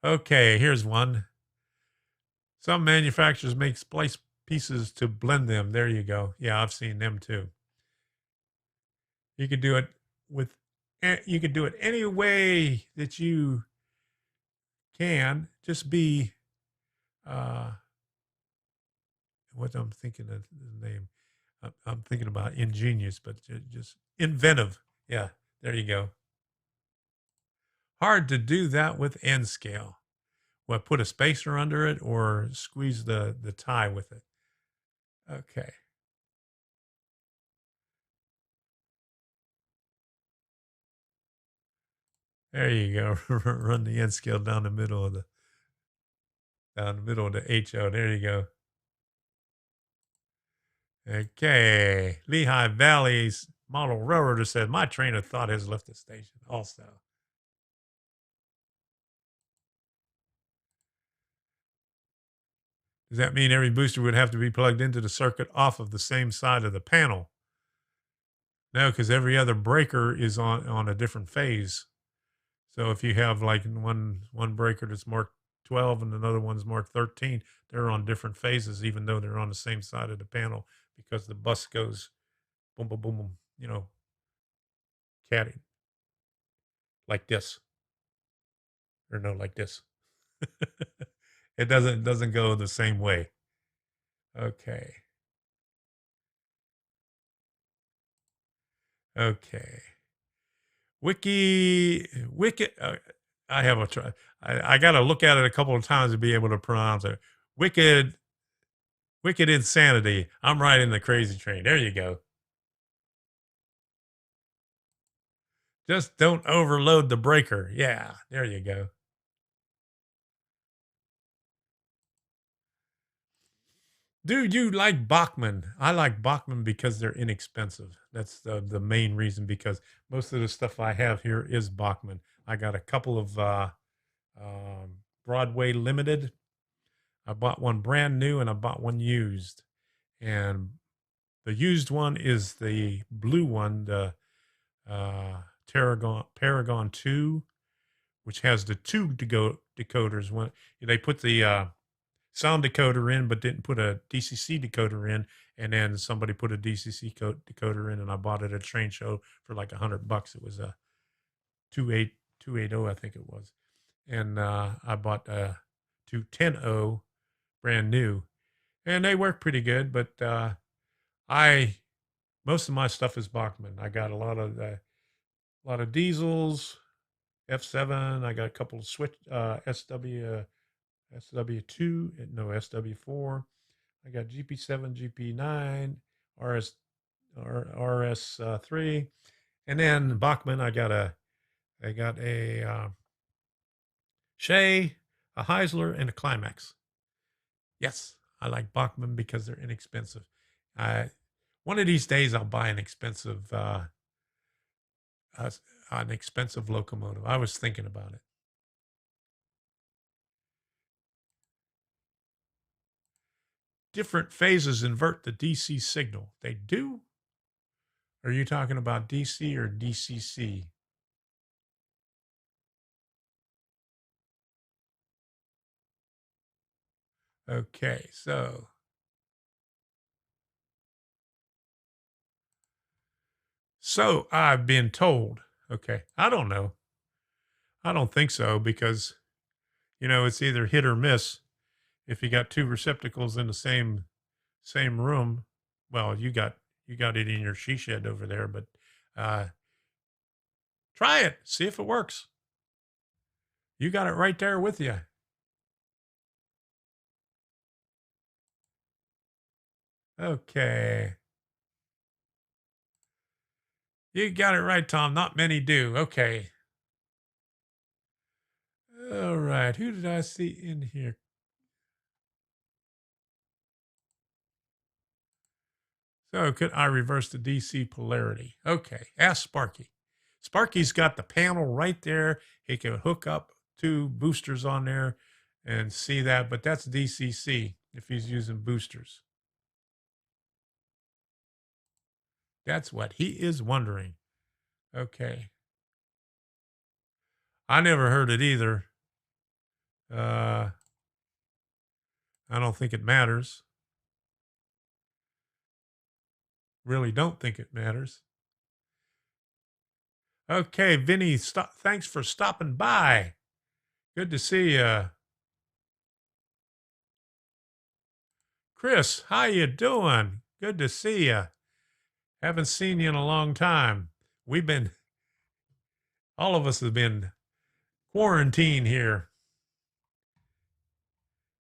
Okay, here's one. Some manufacturers make splice pieces to blend them. There you go. Yeah, I've seen them too. You could do it any way that you can. Just be what I'm thinking of the name. I'm thinking about ingenious, but just inventive. Yeah, there you go. Hard to do that with N scale. What, put a spacer under it or squeeze the tie with it? Okay. There you go. Run the N scale down the middle of the HO. There you go. Okay. Lehigh Valley's model railroader said, my train of thought has left the station also. Does that mean every booster would have to be plugged into the circuit off of the same side of the panel? No, because every other breaker is on a different phase. So if you have like one breaker that's marked 12 and another one's marked 13, they're on different phases, even though they're on the same side of the panel. because the bus goes boom, boom, boom, boom, catting like this, or no, like this. It doesn't go the same way. Okay. Okay. Wiki. I have a try. I got to look at it a couple of times to be able to pronounce it. Wicked insanity. I'm riding the crazy train. There you go. Just don't overload the breaker. Yeah, there you go. Do you like Bachmann? I like Bachmann because they're inexpensive. That's the main reason, because most of the stuff I have here is Bachmann. I got a couple of Broadway Limited. I bought one brand new and I bought one used. And the used one is the blue one, the Paragon 2, which has the two decoders. When they put the sound decoder in, but didn't put a DCC decoder in, and then somebody put a DCC decoder in, and I bought it at a train show for like $100. It was a 280, I think it was, and I bought a 210 brand new, and they work pretty good. But most of my stuff is Bachmann. I got a lot of diesels, F7. I got a couple of switch SW2, no, SW4. I got GP7, GP9, RS3, and then Bachmann. I got a Shea, a Heisler, and a Climax. Yes, I like Bachmann because they're inexpensive. One of these days I'll buy an expensive locomotive. I was thinking about it. Different phases invert the DC signal. They do? Are you talking about DC or DCC? Okay, so I've been told. Okay, I don't know. I don't think so, because it's either hit or miss. If you got two receptacles in the same room, well, you got it in your she shed over there, but try it, see if it works. You got it right there with you. Okay. You got it right, Tom. Not many do. Okay. All right. Who did I see in here? So could I reverse the DC polarity? Okay. Ask Sparky. Sparky's got the panel right there. He can hook up two boosters on there and see that, but that's DCC if he's using boosters. That's what he is wondering. Okay. I never heard it either. I don't think it matters. Really don't think it matters. Okay, Vinny, thanks for stopping by. Good to see you. Chris, how you doing? Good to see you. Haven't seen you in a long time. All of us have been quarantined here.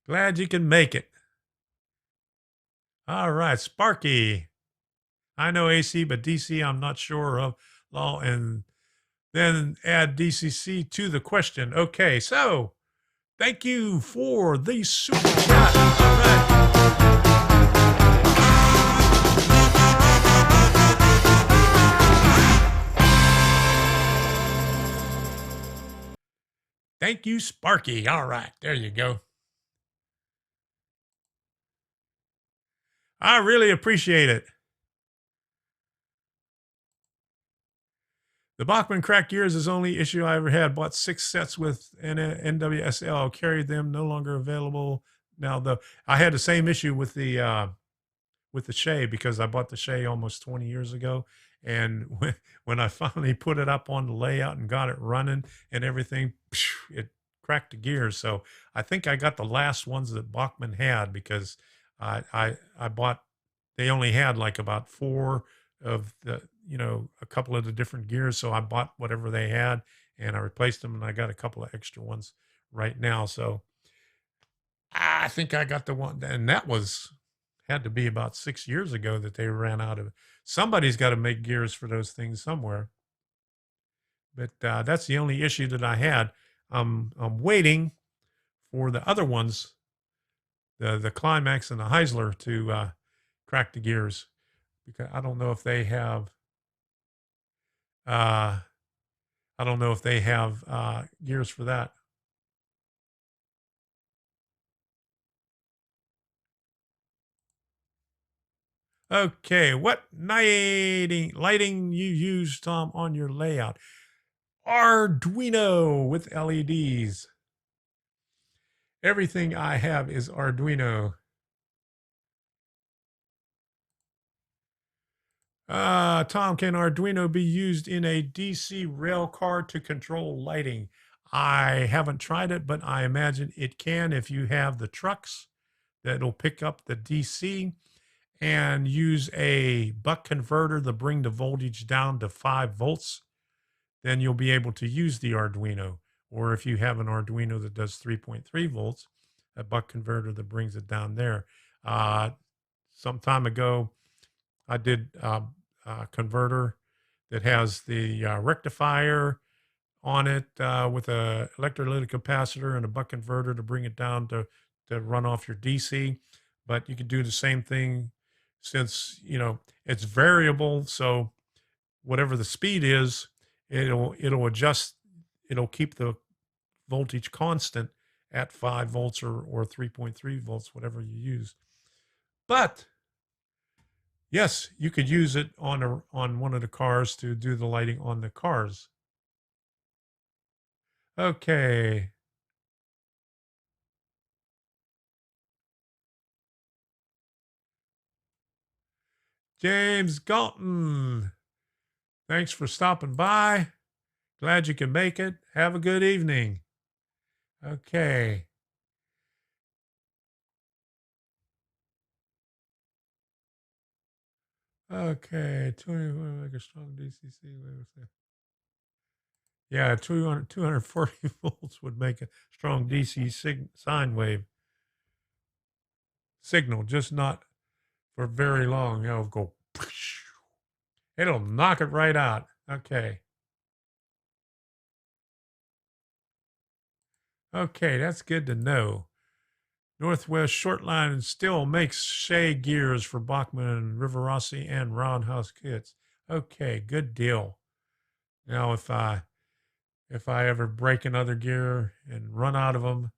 Glad you can make it. All right, Sparky. I know AC, but DC I'm not sure of. Law, and then add DCC to the question. Okay, so thank you for the super chat. All right. Thank you, Sparky. All right, there you go. I really appreciate it. The Bachmann cracked gears is the only issue I ever had. Bought 6 sets with NWSL. Carried them. No longer available. Now, I had the same issue with the with the Shay, because I bought the Shay almost 20 years ago. And when I finally put it up on the layout and got it running and everything, it cracked the gears. So I think I got the last ones that Bachmann had, because I bought, they only had like about 4 of the, a couple of the different gears. So I bought whatever they had and I replaced them, and I got a couple of extra ones right now. So I think I got the one, and that had to be about 6 years ago that they ran out of. Somebody's got to make gears for those things somewhere. But that's the only issue that I had. I'm waiting for the other ones, the Climax and the Heisler, to crack the gears, because I don't know if they have. I don't know if they have gears for that. Okay, what lighting you use, Tom, on your layout? Arduino with LEDs. Everything I have is Arduino. Tom, can Arduino be used in a DC rail car to control lighting? I haven't tried it, but I imagine it can if you have the trucks that'll pick up the DC and use a buck converter to bring the voltage down to 5 volts. Then you'll be able to use the Arduino. Or if you have an Arduino that does 3.3 volts, a buck converter that brings it down there. Some time ago, I did a converter that has the rectifier on it with a electrolytic capacitor and a buck converter to bring it down to run off your DC. But you can do the same thing, since it's variable. So whatever the speed is, it'll adjust. It'll keep the voltage constant at 5 volts or 3.3 volts, whatever you use. But yes, you could use it on one of the cars to do the lighting on the cars. Okay. James Galton, thanks for stopping by. Glad you can make it. Have a good evening. Okay. Okay. 20, like a strong DCC. Yeah, 240 volts would make a strong DC sine wave signal, just not for very long. It'll go, it'll knock it right out. Okay. Okay, that's good to know. Northwest Shortline still makes Shay gears for Bachmann, Rivarossi, and Roundhouse kits. Okay, good deal. Now, if I ever break another gear and run out of them,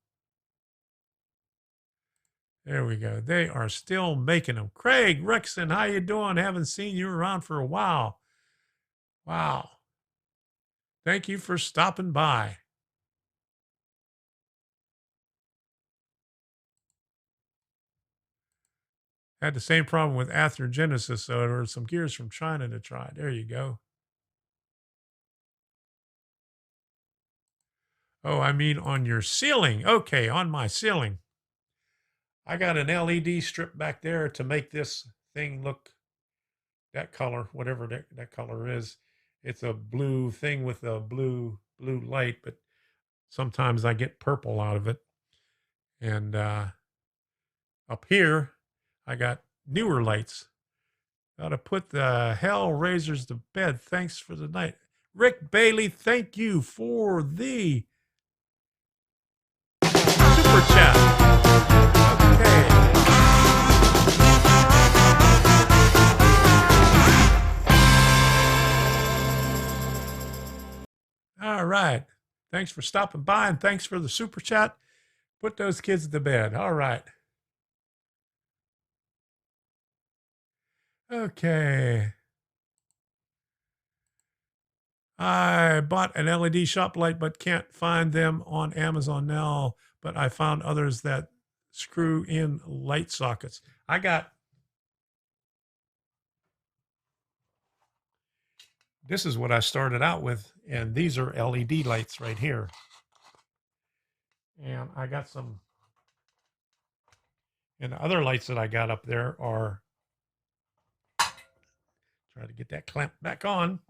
there we go. They are still making them. Craig Rexon, how you doing? Haven't seen you around for a while. Wow. Thank you for stopping by. Had the same problem with Atherogenesis, so there were some gears from China to try. There you go. Oh, I mean on your ceiling. Okay, on my ceiling. I got an LED strip back there to make this thing look that color, whatever that color is. It's a blue thing with a blue light, but sometimes I get purple out of it. And up here, I got newer lights. Got to put the Hellraisers to bed. Thanks for the night. Rick Bailey, thank you for the super chat. Okay. All right. Thanks for stopping by, and thanks for the super chat. Put those kids to bed. All right. Okay. I bought an LED shop light, but can't find them on Amazon now. But I found others that screw in light sockets. I got this is what I started out with, and these are LED lights right here. And I got some, and the other lights that I got up there are, try to get that clamp back on.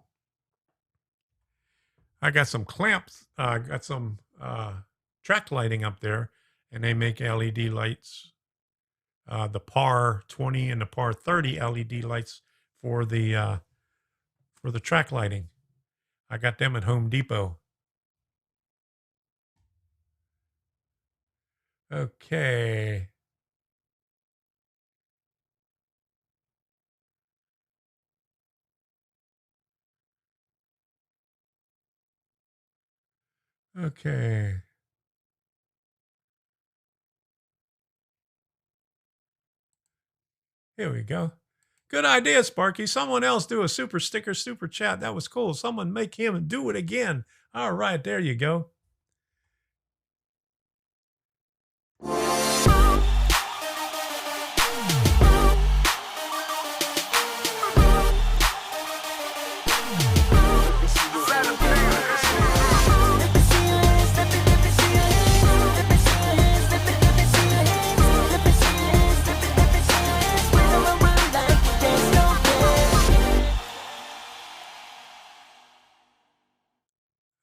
I got some clamps, got some track lighting up there, and they make LED lights. The PAR 20 and the PAR 30 LED lights for the track lighting. I got them at Home Depot. Okay. Okay. Here we go. Good idea, Sparky. Someone else do a super sticker, super chat. That was cool. Someone make him do it again. All right, there you go.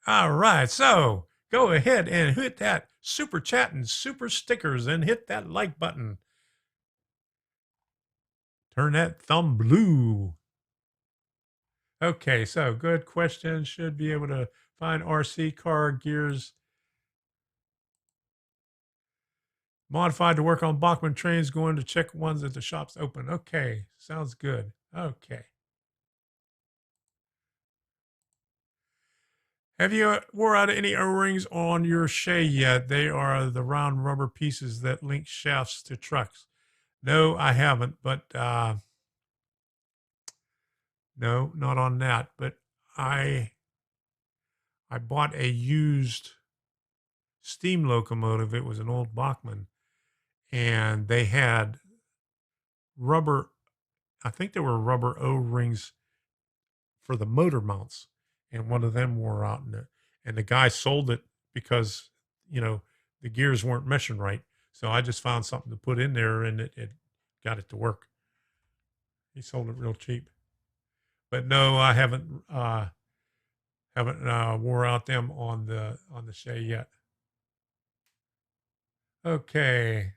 All right, so go ahead and hit that super chat and super stickers and hit that like button. Turn that thumb blue. Okay, so good question. Should be able to find RC car gears modified to work on Bachmann trains, going to check ones at the shops open. Okay, sounds good. Okay. Have you wore out any O-rings on your Shay yet? They are the round rubber pieces that link shafts to trucks. No, I haven't, but no, not on that. But I bought a used steam locomotive. It was an old Bachmann, and they had rubber, I think there were rubber O-rings for the motor mounts, and one of them wore out, and the guy sold it because, you know, the gears weren't meshing right. So I just found something to put in there, and it got it to work. He sold it real cheap. But no, I haven't wore out them on the Shay yet. Okay.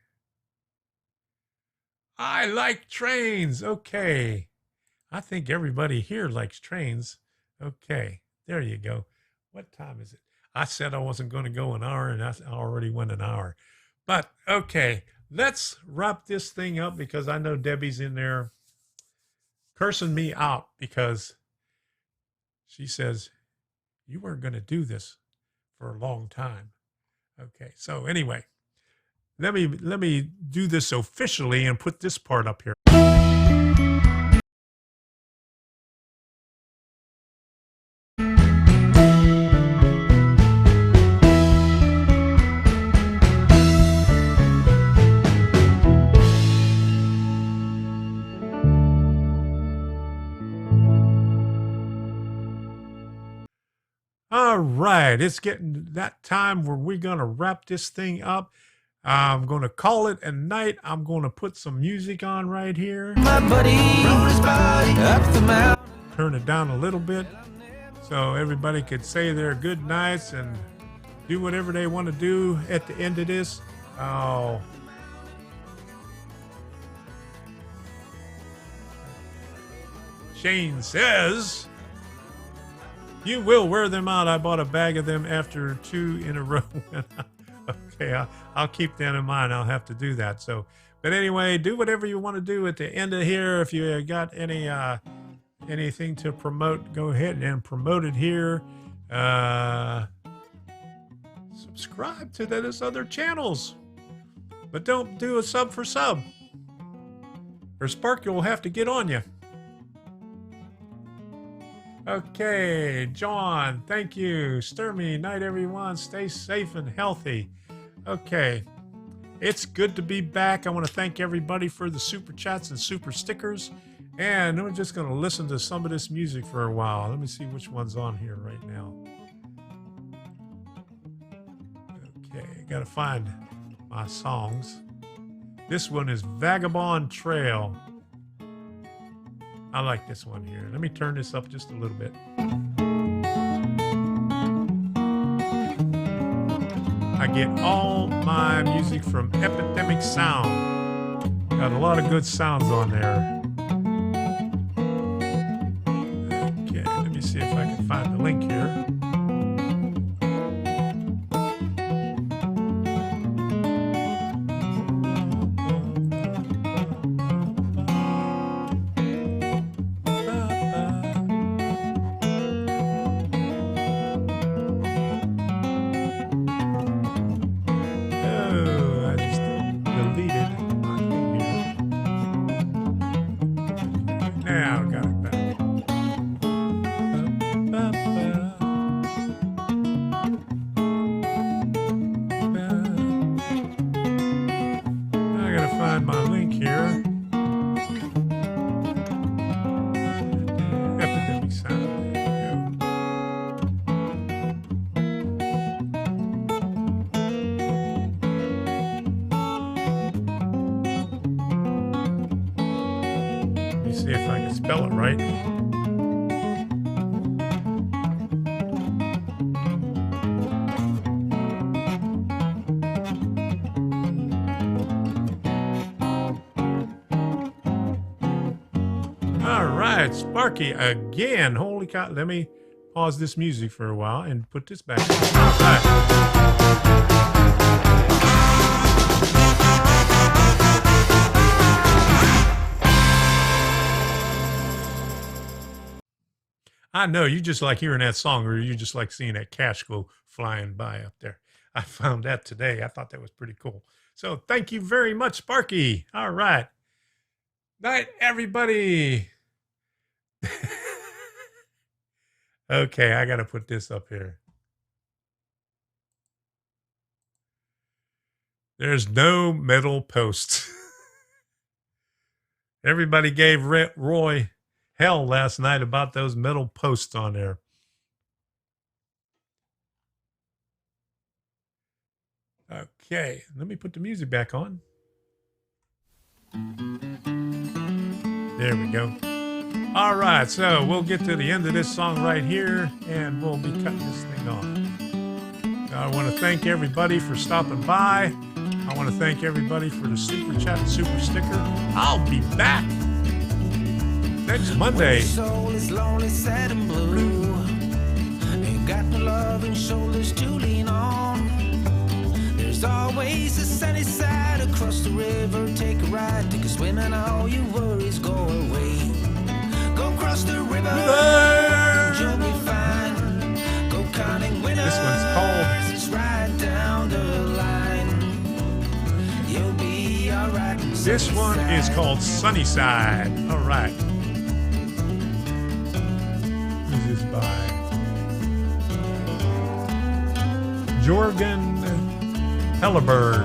I like trains. Okay. I think everybody here likes trains. Okay. There you go. What time is it? I said I wasn't going to go an hour, and I already went an hour. But okay, let's wrap this thing up because I know Debbie's in there cursing me out because she says you weren't going to do this for a long time. Okay, so anyway, let me do this officially and put this part up here. All right, it's getting that time where we're going to wrap this thing up. I'm going to call it a night. I'm going to put some music on right here. My buddy rode his bike up the mountain. Turn it down a little bit so everybody could say their good nights and do whatever they want to do at the end of this. Oh. Shane says, you will wear them out. I bought a bag of them after 2 in a row. Okay, I'll keep that in mind. I'll have to do that. So, but anyway, do whatever you want to do at the end of here. If you got anything to promote, go ahead and promote it here. Subscribe to those other channels, but don't do a sub for sub, or Sparky will have to get on you. Okay, John, thank you. Sturmy, night everyone. Stay safe and healthy. Okay, it's good to be back. I want to thank everybody for the super chats and super stickers. And we're just going to listen to some of this music for a while. Let me see which one's on here right now. Okay, got to find my songs. This one is Vagabond Trail. I like this one here. Let me turn this up just a little bit. I get all my music from Epidemic Sound. Got a lot of good sounds on there. Okay, let me see if I can find the link here. See if I can spell it right. All right, Sparky again. Holy cow. Let me pause this music for a while and put this back. All right. I know you just like hearing that song, or you just like seeing that cash go flying by up there. I found that today. I thought that was pretty cool. So thank you very much, Sparky. All right. Night, everybody. Okay, I got to put this up here. There's no metal posts. Everybody gave Roy hell last night about those metal posts on there. Okay, let me put the music back on. There we go. All right, so we'll get to the end of this song right here, and we'll be cutting this thing off. I want to thank everybody for stopping by. I want to thank everybody for the super chat and super sticker. I'll be back next Monday. Soul is lonely, sad and blue. Ain't got no love and shoulders to lean on. There's always a sunny side across the river. Take a ride, take a swim, and all your worries go away. Go cross the river, you'll be fine. Go counting winners. This one's called. It's right down the line. You'll be alright. This one is called Sunnyside. All right. This is by Jorgen Helleberg.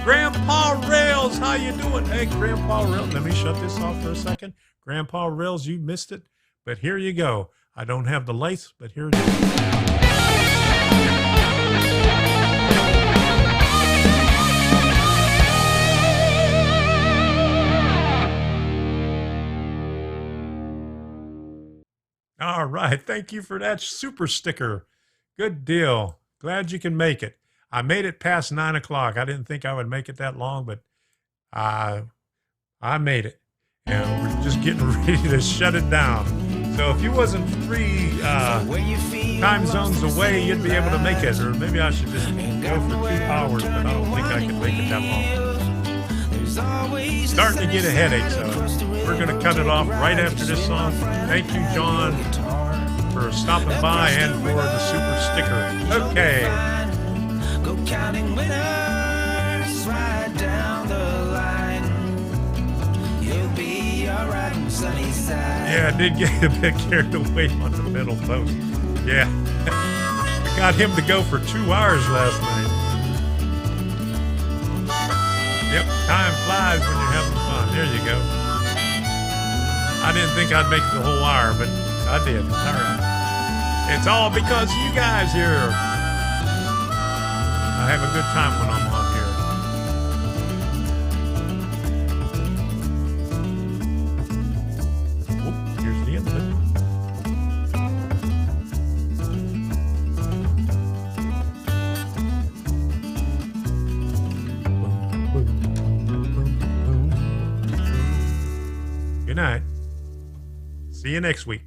Grandpa Rails, how you doing? Hey, Grandpa Rails. Let me shut this off for a second. Grandpa Rails, you missed it, but here you go. I don't have the lights, but here it is. All right, thank you for that super sticker. Good deal. Glad you can make it. I made it past 9 o'clock. I didn't think I would make it that long, but I made it. And we're just getting ready to shut it down. So if you wasn't 3 time zones away, you'd be able to make it. Or maybe I should just go for 2 hours, but I don't think I can make it that long. Starting to get a headache, so we're going to cut it off right after this song. Thank you, John, for stopping by and for the super sticker. Okay. Go counting winners right down the line. You'll be alright on sunny side. Yeah, I did get a bit carried away on the middle post. Yeah. I got him to go for 2 hours last night. Yep, time flies when you're having fun. There you go. I didn't think I'd make it the whole hour, but I did. All right. It's all because of you guys here. I have a good time when I'm on here. Oh, here's the end of it. Good night. See you next week.